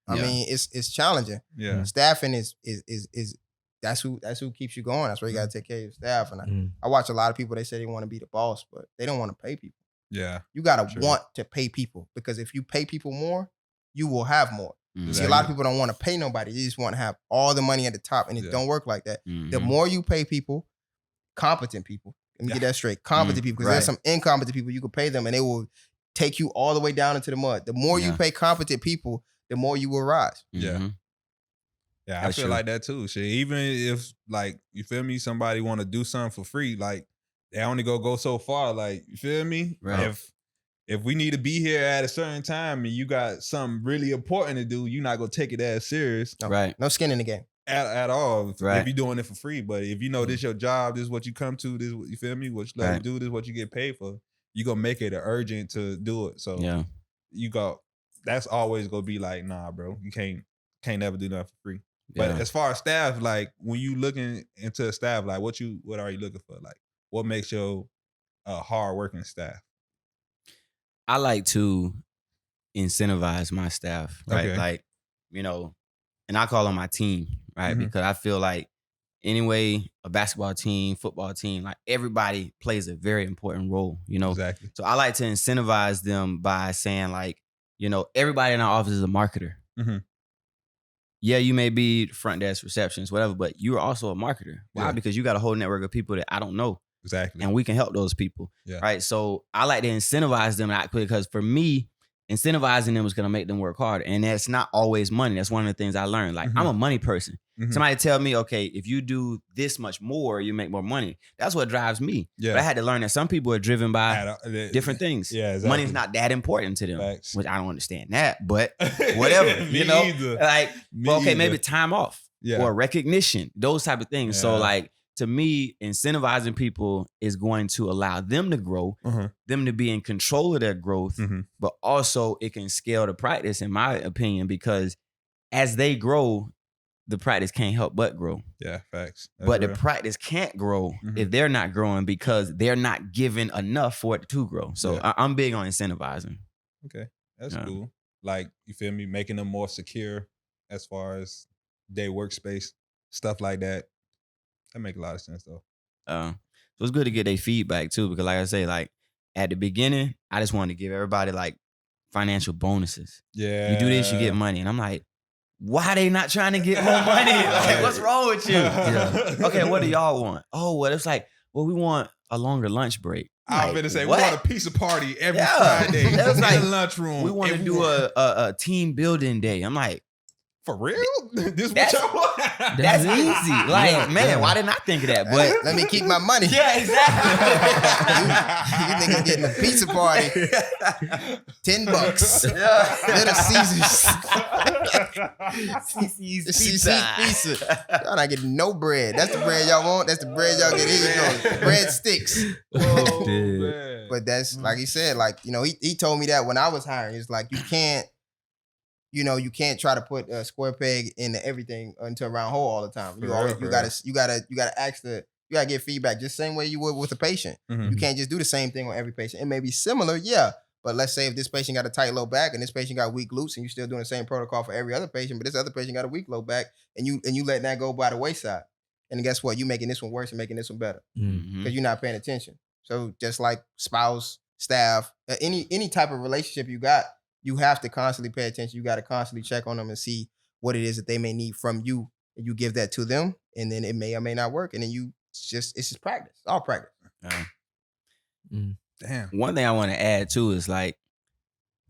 I mean, it's challenging. Yeah. Staffing is that's who keeps you going. That's where you got to take care of your staff. And I watch a lot of people. They say they want to be the boss, but they don't want to pay people. Yeah. You got to want to pay people, because if you pay people more, you will have more. Mm-hmm. See, a lot of people don't want to pay nobody. They just want to have all the money at the top, and it don't work like that. Mm-hmm. The more you pay people, competent people, let me get that straight, competent people, because there's some incompetent people you can pay them and they will take you all the way down into the mud. The more you pay competent people, the more you will rise. Yeah. Mm-hmm. Yeah, I feel like that too. Shit, even if, like, you feel me, somebody want to do something for free, like, they only go so far. Like, you feel me? Right. If we need to be here at a certain time and you got something really important to do, you're not gonna take it as serious. No, right. No skin in the game. At all. Right. If you're doing it for free. But if you know this your job, this is what you come to, this you feel me? What you love to do, this is what you get paid for, you gonna make it urgent to do it. So that's always gonna be like, nah, bro, you can't never do nothing for free. But as far as staff, like, when you looking into staff, like, what are you looking for? Like, what makes your hard working staff? I like to incentivize my staff, right? Okay. Like, you know, and I call on my team, right? Because I feel like anyway, a basketball team, football team, like, everybody plays a very important role, you know? Exactly. So I like to incentivize them by saying, like, you know, everybody in our office is a marketer. Mm-hmm. Yeah, you may be front desk, receptionist, whatever, but you're also a marketer. Why? Yeah. Because you got a whole network of people that I don't know. Exactly. And we can help those people, right? So I like to incentivize them, because for me, incentivizing them is going to make them work harder. And that's not always money. That's one of the things I learned. Like, I'm a money person. Somebody tell me, okay, if you do this much more, you make more money. That's what drives me. Yeah. But I had to learn that some people are driven by different things. Yeah, exactly. Money's not that important to them, Facts. which I don't understand that, but whatever, you know? Either. Like, well, okay, either. maybe time off or recognition, those type of things. So, like, to me, incentivizing people is going to allow them to grow, them to be in control of their growth, but also it can scale the practice, in my opinion, because as they grow, the practice can't help but grow. Yeah, facts. That's but real. the practice can't grow if they're not growing, because they're not given enough for it to grow. So I'm big on incentivizing. Okay, that's cool. Like, you feel me? Making them more secure as far as their workspace, stuff like that. That make a lot of sense, though. So it's good to get their feedback too, because like I say, like, at the beginning, I just wanted to give everybody, like, financial bonuses. Yeah. You do this, you get money. And I'm like, why they not trying to get more money? Like, what's wrong with you? Okay, what do y'all want? Oh, well, it's like, well, we want a longer lunch break. I was like, gonna say, what? we want a pizza party every Friday It was like, in the lunchroom. We want to do a team building day. I'm like, for real? This what That's- y'all want? that's easy. Like, man, why didn't I think of that? But Let me keep my money. yeah, You exactly. niggas getting a pizza party, $10. Little Caesars. Pizza. Y'all not getting no bread. That's the bread y'all want. That's the bread y'all get. Here you go. Bread sticks. Oh, man. But that's, like he said, like, you know, he told me that when I was hiring. It's like, you can't try to put a square peg into everything into a round hole all the time. You gotta get feedback just the same way you would with a patient. You can't just do the same thing on every patient. It may be similar, but let's say if this patient got a tight low back and this patient got weak glutes, and you're still doing the same protocol for every other patient, but this other patient got a weak low back, and you letting that go by the wayside. And guess what? You making this one worse and making this one better because you're not paying attention. So just like spouse, staff, any type of relationship you got, you have to constantly pay attention. You got to constantly check on them and see what it is that they may need from you. And you give that to them, and then it may or may not work. And then it's just practice, all practice. Damn. One thing I want to add too is, like,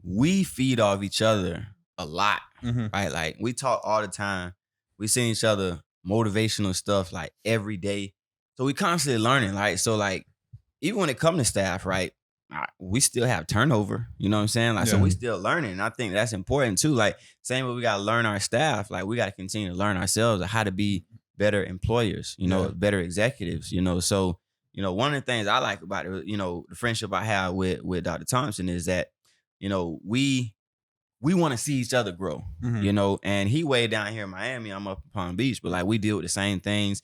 we feed off each other a lot, right? Like, we talk all the time. We send each other motivational stuff like every day. So we constantly learning, right? So, like, even when it comes to staff, right? We still have turnover, you know what I'm saying? Like, so we still learning. And I think that's important too. Like, same way we got to learn our staff, like, we got to continue to learn ourselves how to be better employers, you know, better executives, you know? So, you know, one of the things I like about it, you know, the friendship I have with Dr. Thompson is that, you know, we we want to see each other grow, you know, and he way down here in Miami, I'm up in Palm Beach, but like we deal with the same things.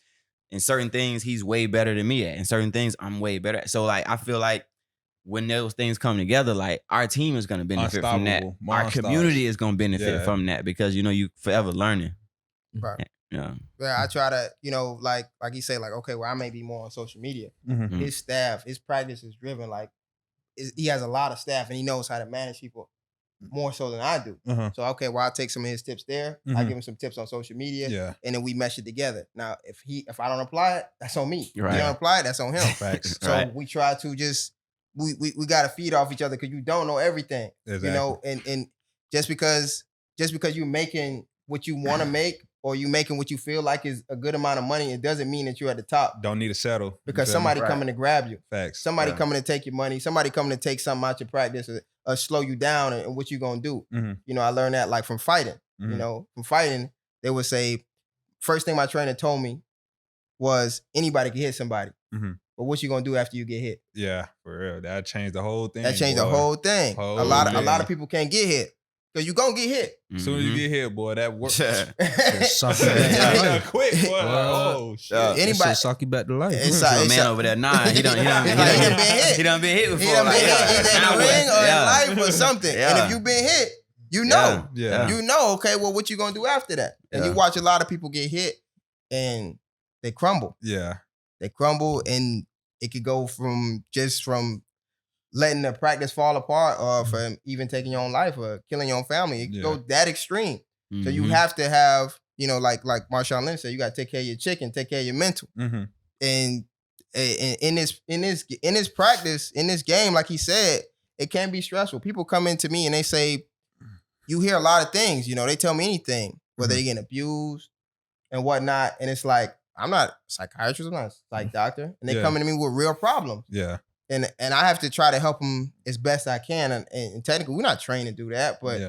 In certain things, he's way better than me at. In certain things, I'm way better at. So like, I feel like when those things come together, like our team is going to benefit from that. Our community is going to benefit from that because, you know, you forever learning. Right. Yeah. I try to, you know, like he say, like, okay, well, I may be more on social media. His staff, his practice is driven. Like, he has a lot of staff and he knows how to manage people more so than I do. So, okay, well, I'll take some of his tips there. I give him some tips on social media and then we mesh it together. Now, if I don't apply it, that's on me. If he don't apply it, that's on him. So we try to just, we got to feed off each other because you don't know everything, you know, and just because you're making what you want to make or you making what you feel like is a good amount of money, it doesn't mean that you're at the top. Don't need to settle. Because somebody coming to grab you. Facts. Somebody coming to take your money. Somebody coming to take something out your practice or slow you down and what you going to do. You know, I learned that like from fighting. You know, from fighting, they would say, first thing my trainer told me was anybody can hit somebody. But what you going to do after you get hit? Yeah, for real. That changed the whole thing. That changed the whole thing. A lot of people can't get hit. Because you going to get hit. As soon as you get hit, boy, that works. Quick, boy. Oh, shit. Anybody suck you back to life. It's a man over there. Nah, he done been hit. He done been hit before. He done been hit in the ring or in life or something. And if you been hit, you know. You know, okay, well, what you going to do after that? And you watch a lot of people get hit and they crumble. They crumble and it could go from letting the practice fall apart or from even taking your own life or killing your own family. It could go that extreme. So you have to have, you know, like Marshawn Lynch said, you got to take care of your chicken, take care of your mental. And in this practice, in this game, like he said, it can be stressful. People come into me and they say, you hear a lot of things, you know, they tell me anything, whether they're getting abused and whatnot. And it's like, I'm not a psychiatrist, I'm not a psych doctor. And they come into me with real problems. And I have to try to help them as best I can. And technically, we're not trained to do that, but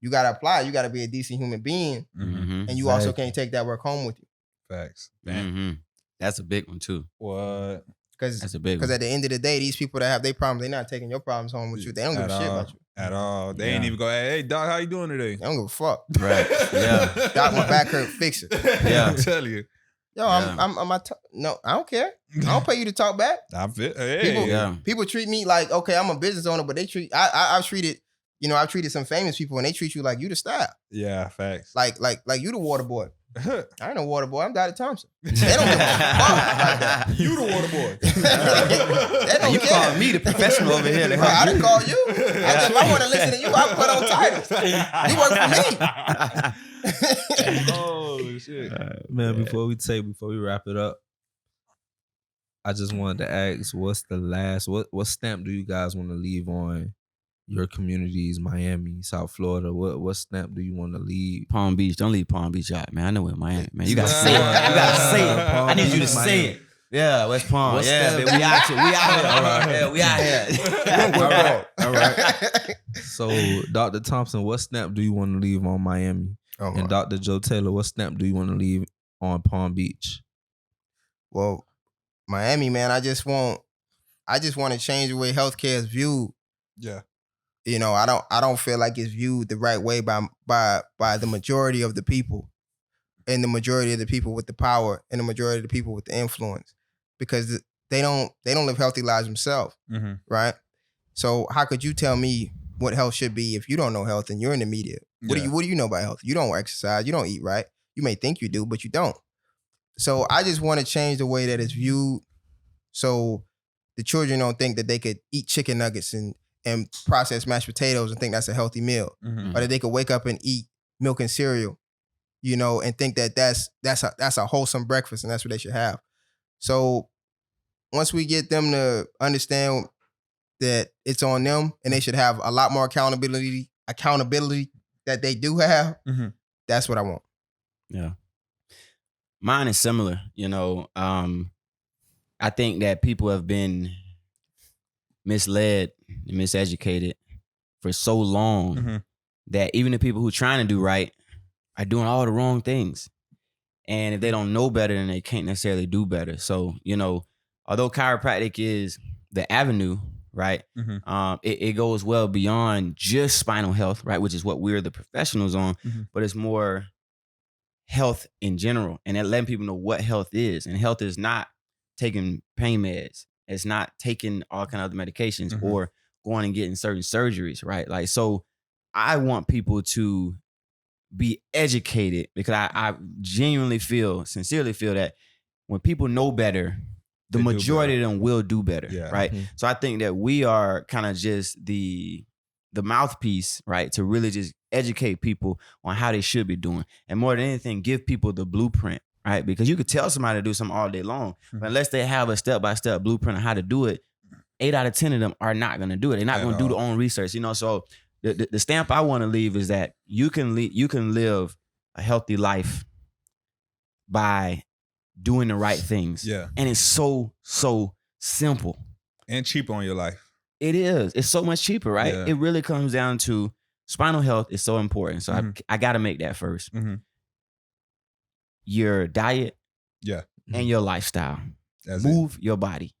you got to apply. You got to be a decent human being. And you also can't take that work home with you. Facts. That's a big one, too. What? That's a big one. Because at the end of the day, these people that have their problems, they're not taking your problems home with you. They don't give a shit about you. At all. They ain't even go, hey, Doc, how you doing today? They don't give a fuck. Right. Yeah. Doc, my back hurt, fix it. Yeah. I'm telling you. Yo, no, I don't care. I don't pay you to talk back. People treat me like, okay, I'm a business owner, but they treat I've treated some famous people and they treat you like you the star. Yeah, facts. Like you the water boy. I ain't no water boy. I'm Dr. Thompson. They don't give a fuck like that. You the water boy. They don't you care. call me the professional over here. Bro, I didn't call you. If I want to listen to you, I put on titles. You work for me. Oh shit, man! Before we wrap it up, I just wanted to ask, what's the last? What stamp do you guys want to leave on your communities? Miami, South Florida. What stamp do you want to leave? Palm Beach. Don't leave Palm Beach out, man. I know where Miami, man. You gotta say it. You gotta say it. I need you to say it. Yeah, West Palm. Yeah, man, we out here. We out here. All right. Yeah, we out here. All right. So, Dr. Thompson, what stamp do you want to leave on Miami? And Dr. Joe Taylor, what stamp do you want to leave on Palm Beach? Well, Miami, man, I just want to change the way healthcare is viewed. Yeah. You know, I don't feel like it's viewed the right way by the majority of the people, and the majority of the people with the power, and the majority of the people with the influence, because they don't live healthy lives themselves, right? So how could you tell me what health should be if you don't know health and you're in the media? What do you know about health? You don't exercise, you don't eat right. You may think you do, but you don't. So I just want to change the way that it's viewed, so the children don't think that they could eat chicken nuggets and processed mashed potatoes and think that's a healthy meal, or that they could wake up and eat milk and cereal, you know, and think that that's a wholesome breakfast and that's what they should have. So once we get them to understand that it's on them and they should have a lot more accountability that they do have, that's what I want. Yeah. Mine is similar, you know. I think that people have been misled and miseducated for so long that even the people who are trying to do right are doing all the wrong things. And if they don't know better, then they can't necessarily do better. So, you know, although chiropractic is the avenue, right? Mhm. It goes well beyond just spinal health, right? Which is what we're the professionals on, Mhm. but it's more health in general, and then letting people know what health is. And health is not taking pain meds. It's not taking all kind of other medications Mhm. or going and getting certain surgeries, right? Like, so I want people to be educated, because I genuinely sincerely feel that when people know better, the They do majority of them will do better, Yeah. right? Mhm. So I think that we are kind of just the mouthpiece, right, to really just educate people on how they should be doing, and more than anything, give people the blueprint, right? Because you could tell somebody to do something all day long, but unless they have a step-by-step blueprint on how to do it, 8 out of 10 of them are not going to do it. They're not At going to do their all. own research, So the stamp I want to leave is that you can live a healthy life by doing the right things. Yeah. And it's so simple. And cheap on your life. It is. It's so much cheaper, right? Yeah. It really comes down to spinal health is so important. So Mhm. I got to make that first. Mhm. Your diet Yeah. and your lifestyle. That's it. Move your body.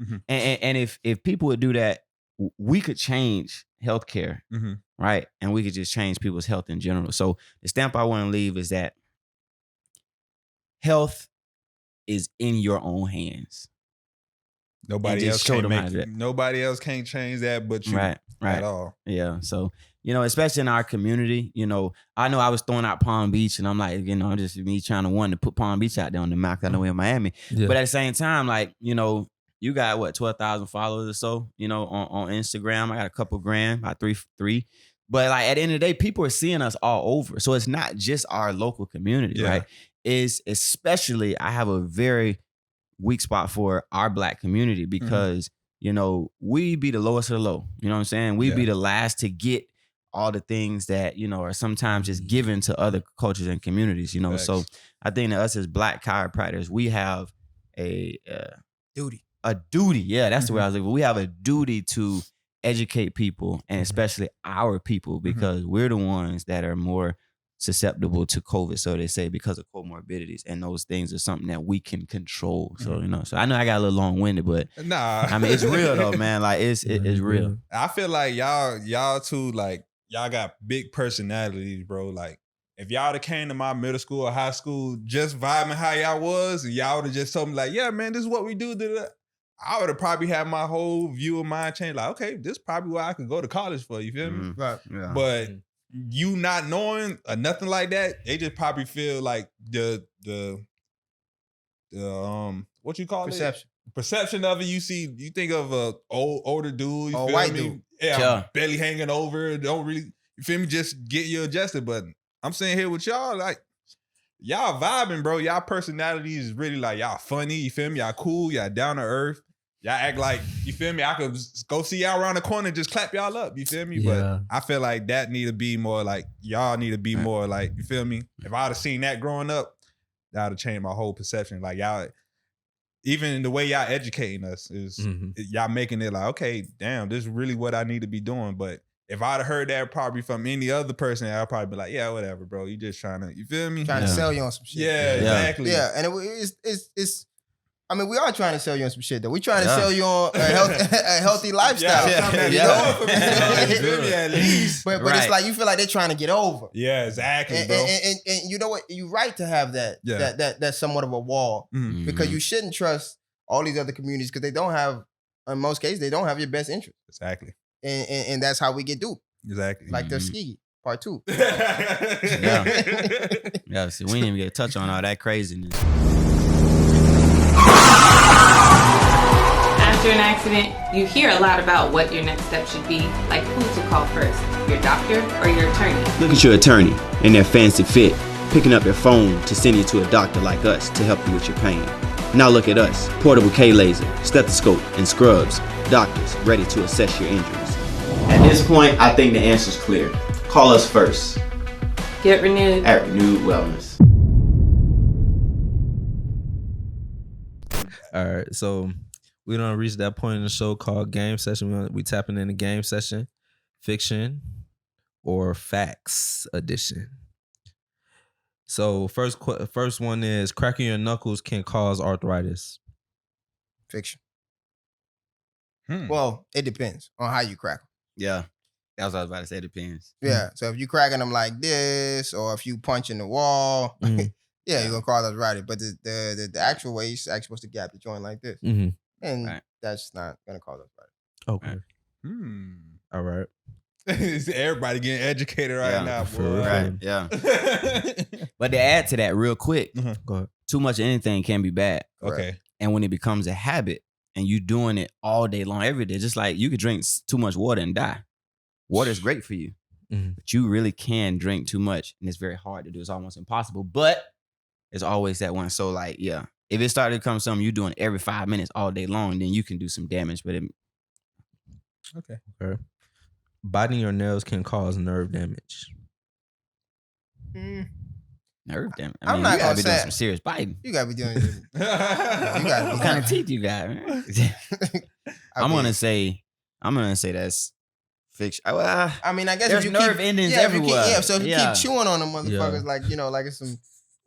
Mhm. And if people would do that, we could change healthcare, Mhm. right? And we could just change people's health in general. So the stamp I want to leave is that health is in your own hands. Nobody just else show can't them how make to do it. Nobody else can't change that but you. Right. At all. Yeah. So, especially in our community, I know I was throwing out Palm Beach, and I'm like, just me trying to put Palm Beach out there on the map. I know we're in Miami. Yeah. But at the same time, like, you got what, 12,000 followers or so, on Instagram. I got a couple grand, about three. But like at the end of the day, people are seeing us all over. So it's not just our local community, Yeah. right? Is especially, I have a very weak spot for our Black community, because we be the lowest of the low. You know what I'm saying? We be the last to get all the things that are sometimes just given to other cultures and communities. Facts. So I think that us as Black chiropractors, we have a Duty. Yeah, that's the way I was like. We have a duty to educate people, and especially our people, because we're the ones that are more susceptible to COVID, so they say, because of comorbidities, and those things are something that we can control. So so I know I got a little long-winded, but Nah. I mean, it's real though, man. Like it's real. I feel like y'all too, like, y'all got big personalities, bro. Like, if y'all would came to my middle school or high school just vibing how y'all was, and y'all would have just told me like, yeah, man, this is what we do. I would have probably had my whole view of mind change. Like, okay, this is probably what I could go to college for. You feel me? Right. Yeah. But you not knowing or nothing like that, they just probably feel like the what you call Perception. it? Perception of it. You think of a older dude, you Old feel white me? dude. Yeah, belly hanging over, don't really, you feel me? Just get you adjusted. But I'm saying here with y'all, like, y'all vibing, bro. Y'all personality is really like, y'all funny, you feel me? Y'all cool, y'all down to earth. Y'all act like, you feel me? I could go see y'all around the corner and just clap y'all up, you feel me? Yeah. But I feel like that need to be more like, y'all need to be more like, you feel me? If I'd have seen that growing up, that would have changed my whole perception. Like, y'all, even the way y'all educating us is, y'all making it like, okay, damn, this is really what I need to be doing. But if I'd have heard that probably from any other person, I'd probably be like, yeah, whatever, bro. You just trying to, you feel me? Trying to sell you on some shit. Yeah, exactly. Yeah, and it's. I mean, we are trying to sell you on some shit, though. We trying to sell you on a healthy lifestyle. You feel me? At least. But it's like you feel like they're trying to get over. Yeah, exactly, And, bro. and you know what? You're right to have that. Yeah. That's somewhat of a wall, because you shouldn't trust all these other communities, because they don't have, in most cases, they don't have your best interest. Exactly. And that's how we get duped. Exactly. Like the ski part 2. Yeah. See, we didn't even get a touch on all that craziness. After an accident, you hear a lot about what your next step should be, like who to call first, your doctor or your attorney. Look at your attorney and their fancy fit, picking up their phone to send you to a doctor like us to help you with your pain. Now look at us, portable K-laser, stethoscope, and scrubs, doctors ready to assess your injuries. At this point, I think the answer's clear. Call us first. Get renewed. At Renewed Wellness. All right, so we don't reach that point in the show called game session. We tapping in the game session, fiction or facts edition. So first one is, cracking your knuckles can cause arthritis. Fiction. Well, it depends on how you crack them. Yeah. That's what I was about to say. Depends. Yeah. So if you cracking them like this, or if you punching the wall, yeah, you're gonna call arthritis. But the actual way, you're actually supposed to gap the joint like this, and that's not gonna cause arthritis. Okay. All right. Everybody getting educated right now, boy. Right. Yeah. But to add to that real quick, Go ahead. too much of anything can be bad. Okay. And when it becomes a habit and you doing it all day long, every day, just like you could drink too much water and die. Water is great for you, but you really can drink too much, and it's very hard to do. It's almost impossible, but it's always that one. So like, yeah, if it started to become something you're doing every 5 minutes all day long, then you can do some damage. But Okay. Biting your nails can cause nerve damage. nerve damage. I'm I mean, not you gotta gonna be say doing it. some serious biting. You gotta be doing. You gotta be What kind of teeth you got, man? I'm gonna say that's fiction. I mean, I guess there's if you nerve keep, endings if you keep- everywhere. so if you keep chewing on them motherfuckers, like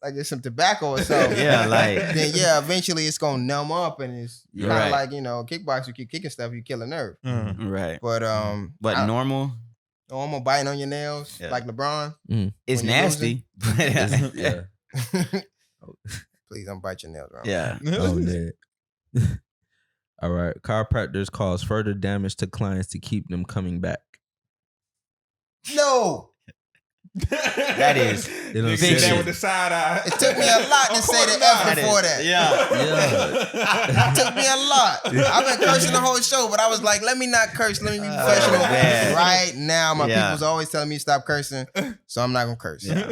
like it's some tobacco or something. Yeah, like then eventually it's gonna numb up, and it's kind of like kickbox. You keep kicking stuff, you kill a nerve. right. But normal biting on your nails like LeBron. It's nasty. Yeah. Please don't bite your nails, Ron. Yeah. Oh, yeah. All right. Chiropractors cause further damage to clients to keep them coming back. No. That is You say that with the side eye. It took me a lot to say the F before that. Yeah. It took me a lot. I've been cursing the whole show, but I was like, let me not curse. Let me be professional. Right now, my people's always telling me stop cursing, so I'm not gonna curse. Yeah.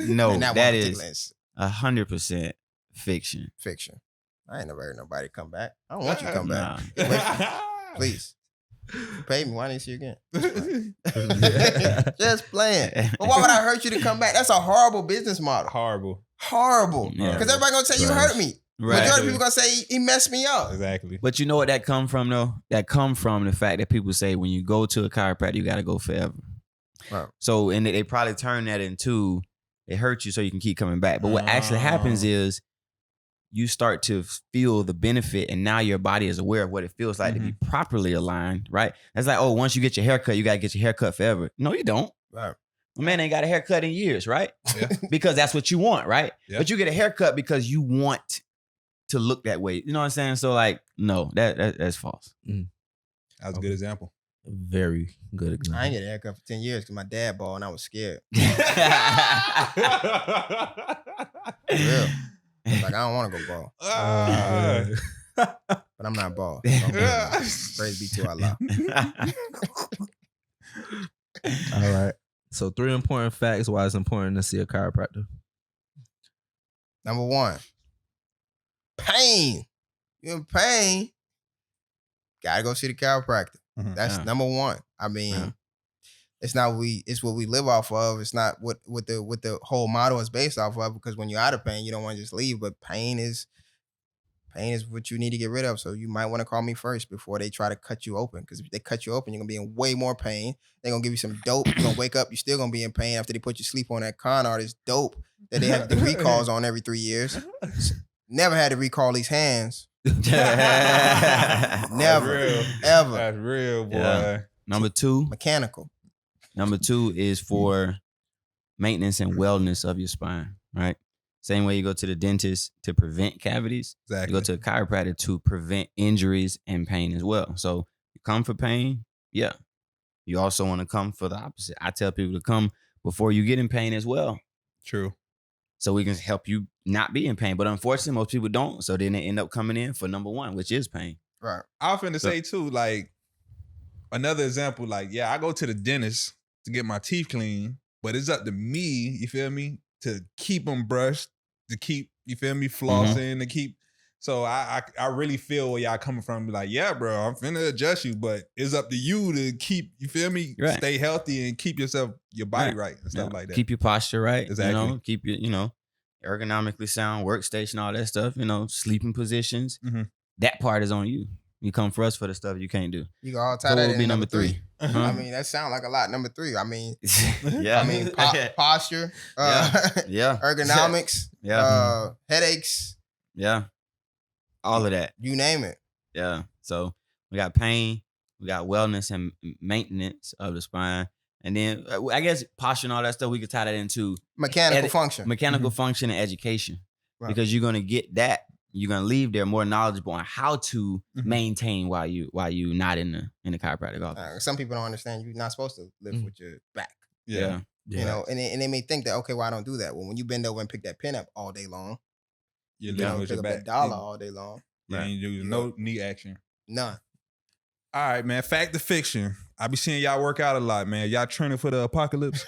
No, that is is 100% fiction. Fiction. I ain't never heard nobody come back. I don't want you to come back. Please. You paid me. Why didn't I see you again? Just playing. But why would I hurt you to come back? That's a horrible business model. Horrible. Because everybody gonna say you hurt me. Right. Majority of people gonna say he messed me up. Exactly. But you know what that come from though? That come from the fact that people say when you go to a chiropractor, you gotta go forever. Right. So and they probably turn that into it hurt you so you can keep coming back. But what actually happens is you start to feel the benefit, and now your body is aware of what it feels like to be properly aligned, right? That's like, oh, once you get your haircut, you gotta get your haircut forever. No, you don't. Right. My man ain't got a haircut in years, right? Yeah. Because that's what you want, right? Yeah. But you get a haircut because you want to look that way. You know what I'm saying? So like, no, that's false. That was a good example. Very good example. I ain't get a haircut for 10 years because my dad bald and I was scared. For real. Like, I don't want to go bald. But I'm not bald. So praise be to Allah. All right. So 3 important facts why it's important to see a chiropractor. Number 1, pain. You in pain, gotta go see the chiropractor. That's number 1. I mean, it's what we live off of. It's not what the whole model is based off of, because when you're out of pain, you don't want to just leave. But pain is what you need to get rid of. So you might want to call me first before they try to cut you open. Because if they cut you open, you're gonna be in way more pain. They're gonna give you some dope. You're gonna wake up, you're still gonna be in pain after they put you to sleep on that con artist dope that they have the recalls on every 3 years. Never had to recall these hands. Never. Ever. That's real, boy. Yeah. Number 2. Mechanical. Number 2 is for maintenance and wellness of your spine, right? Same way you go to the dentist to prevent cavities, Exactly. you go to a chiropractor to prevent injuries and pain as well. So you come for pain, yeah. You also want to come for the opposite. I tell people to come before you get in pain as well. True. So we can help you not be in pain. But unfortunately, most people don't. So then they end up coming in for number 1, which is pain. Right. I was finna say too, like, another example, like, yeah, I go to the dentist to get my teeth clean, but it's up to me, you feel me, to keep them brushed, to keep, you feel me, flossing, to keep. So I really feel where y'all coming from. Like, yeah, bro, I'm finna adjust you, but it's up to you to keep, you feel me, stay healthy and keep your body right and stuff like that. Keep your posture right. Exactly. You know, keep your, ergonomically sound workstation, all that stuff, sleeping positions. That part is on you. You come for us for the stuff you can't do. You can all tie So that it would in be number number 3. I mean, that sound like a lot. Number 3. I mean, Yeah. Posture, yeah. ergonomics, headaches. Yeah. All of that. You name it. Yeah. So We got pain. We got wellness and maintenance of the spine. And then I guess posture and all that stuff, we could tie that into Mechanical function. Mechanical function and education. Right. Because you're going to get that. You're going to leave there more knowledgeable on how to maintain while you not in the chiropractic office. Some people don't understand you're not supposed to lift with your back. Yeah. You know, and they may think that, okay, well, I don't do that. Well, when you bend over and pick that pin up all day long, You're you know, living with pick your up back. that dollar all day long. You ain't doing no knee action. None. All right, man. Fact or fiction? I be seeing y'all work out a lot, man. Y'all training for the apocalypse?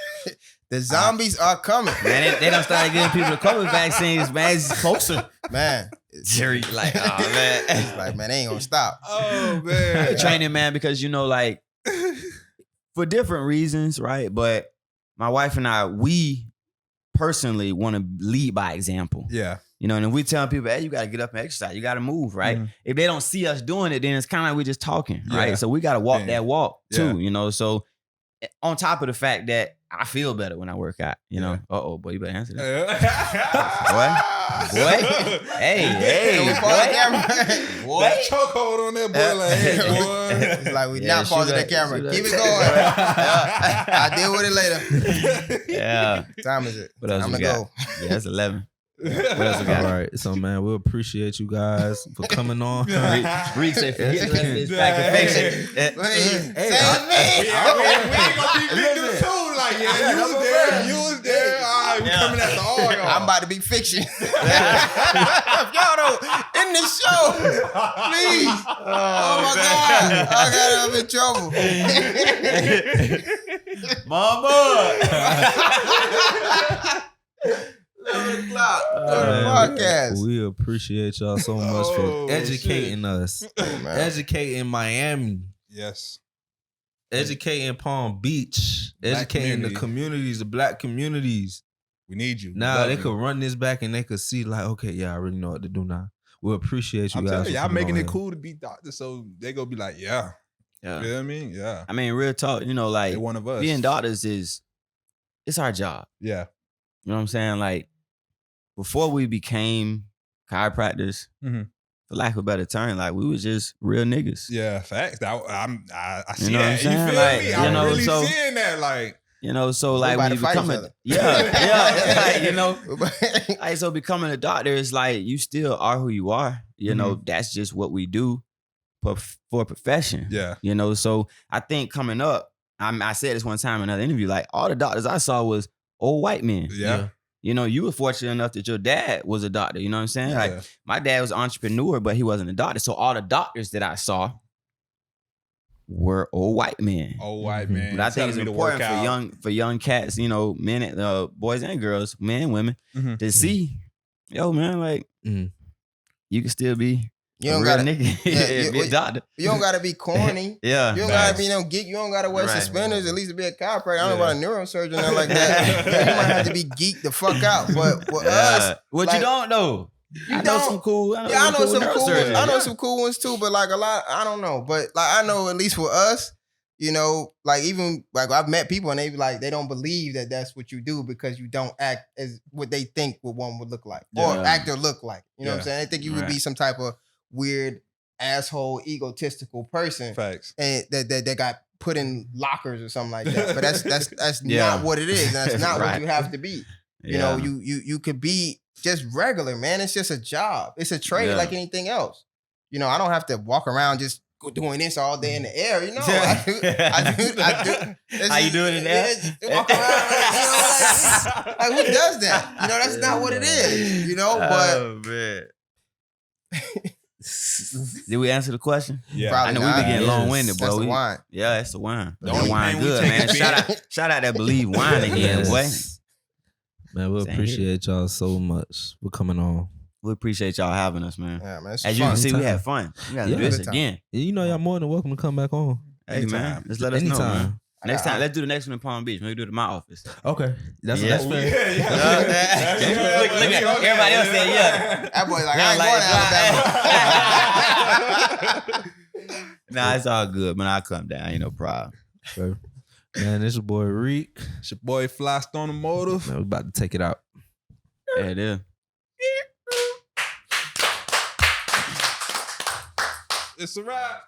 The zombies are coming. Man, they done started giving people the COVID vaccines, man. It's closer. Man. Jerry, like, oh, man. It's like, man, they ain't gonna stop. Oh, man. Training, man, because, you know, like, for different reasons, right? But my wife and I, we personally want to lead by example. Yeah. You know, and if we tell people, hey, you got to get up and exercise. You got to move, right? If they don't see us doing it, then it's kind of like we're just talking, right? So we got to walk that walk too, you know? So on top of the fact that I feel better when I work out, you know? Uh-oh, boy, you better answer that. Boy. Hey, boy. That chokehold on that boy, like, hey, boy. It's like we not pausing the camera. Keep it going. I'll deal with it later. Yeah. What time is it? What else I'm we gonna got? go. Yeah, it's 11. What else we got? All right, so man, we appreciate you guys for coming on. Reek said, forget the rest of this pack of fiction. Hey, We ain't gonna be victim too. Like, you was there. All right, we coming at the all y'all. I'm about to be fiction. If y'all don't end this show, please. Oh my God. I got up in trouble. Mama. 11 o'clock. Podcast. We appreciate y'all so much for educating us, Man. educating Miami, Yes. educating Palm Beach, educating the communities, the black communities. We need you. Now they could run this back and they could see like, okay, yeah, I really know what to do now. We appreciate you I'm guys. telling you, y'all for coming making on it here. cool to be doctors, so they gonna be like, yeah. You know what I mean? Yeah. I mean, real talk, you know, like, They one of us. being doctors it's our job. Yeah. You know what I'm saying? Like, before we became chiropractors, for lack of a better term, like, we was just real niggas. Yeah, facts. I see You know what I'm that. saying? You feel Like, me? you I'm know, really so- seeing that. Like, You know, so like about when to you fight become each a other. like, you know, like, so becoming a doctor is like you still are who you are. You know, that's just what we do for a profession. yeah. You know, so I think coming up, I said this one time in another interview, like all the doctors I saw was old white men. Yeah. You know, you were fortunate enough that your dad was a doctor. You know what I'm saying? Like Yeah. my dad was an entrepreneur, but he wasn't a doctor. So all the doctors that I saw were old white men. Old white man. But I think it's telling me to work important out. for young cats, you know, men, boys and girls, men and women, to see, yo, man, like you can still be You a don't real gotta nigga, be a doctor. You don't gotta be corny. Yeah, You don't gotta be no geek. You don't gotta wear Right. suspenders. At least to be a chiropractor. I don't know about a neurosurgeon or nothing like that. You might have to be geeked the fuck out. But with us, what like, you don't know. I know don't. some cool. I know some cool. neurosurgeons. I know some cool ones too. But like a lot, I don't know. But like I know at least for us, you know, like even like I've met people and they be like they don't believe that that's what you do because you don't act as what they think what one would look like or Yeah. act or look like. You know what I'm Yeah. saying? They think you would be some type of weird asshole egotistical person Facts. and that got put in lockers or something like that. But that's Yeah. not what it is. That's not Right. what you have to be. You know, you could be just regular, man. It's just a job. It's a trade Yeah. like anything else. You know, I don't have to walk around just doing this all day in the air. You know, Yeah. I do. How you doing in there? Walk around, you know, like who does that? You know, that's not what it is. You know, but Oh, man. Did we answer the question? Yeah. Probably I know we not. be getting Yes. long-winded, That's bro. the wine. Yeah, that's the wine. The That only wine pain we good, take man. is Shout out that Believe wine again, boy. Man, we Same appreciate y'all so much for coming on. We appreciate y'all having us, man. Yeah, man. It's As you fun. can see, we Anytime. had fun. We gotta Yeah. do this Good time. again. And you know y'all more than welcome to come back on. Hey, man. Anytime. Just let us know, man. Anytime. Next time, let's do the next one in Palm Beach. Maybe do it in my office. Okay. That's Yeah. fair. Look at everybody else said yeah. That boy's like, Yeah, I ain't going to Alabama. Nah, it's all good, man. I'll come down. Ain't no problem. Okay. Man, it's your boy Reek. It's your boy Fly Stone the Motive. Man, we about to take it out. Yeah, it is. It's a wrap.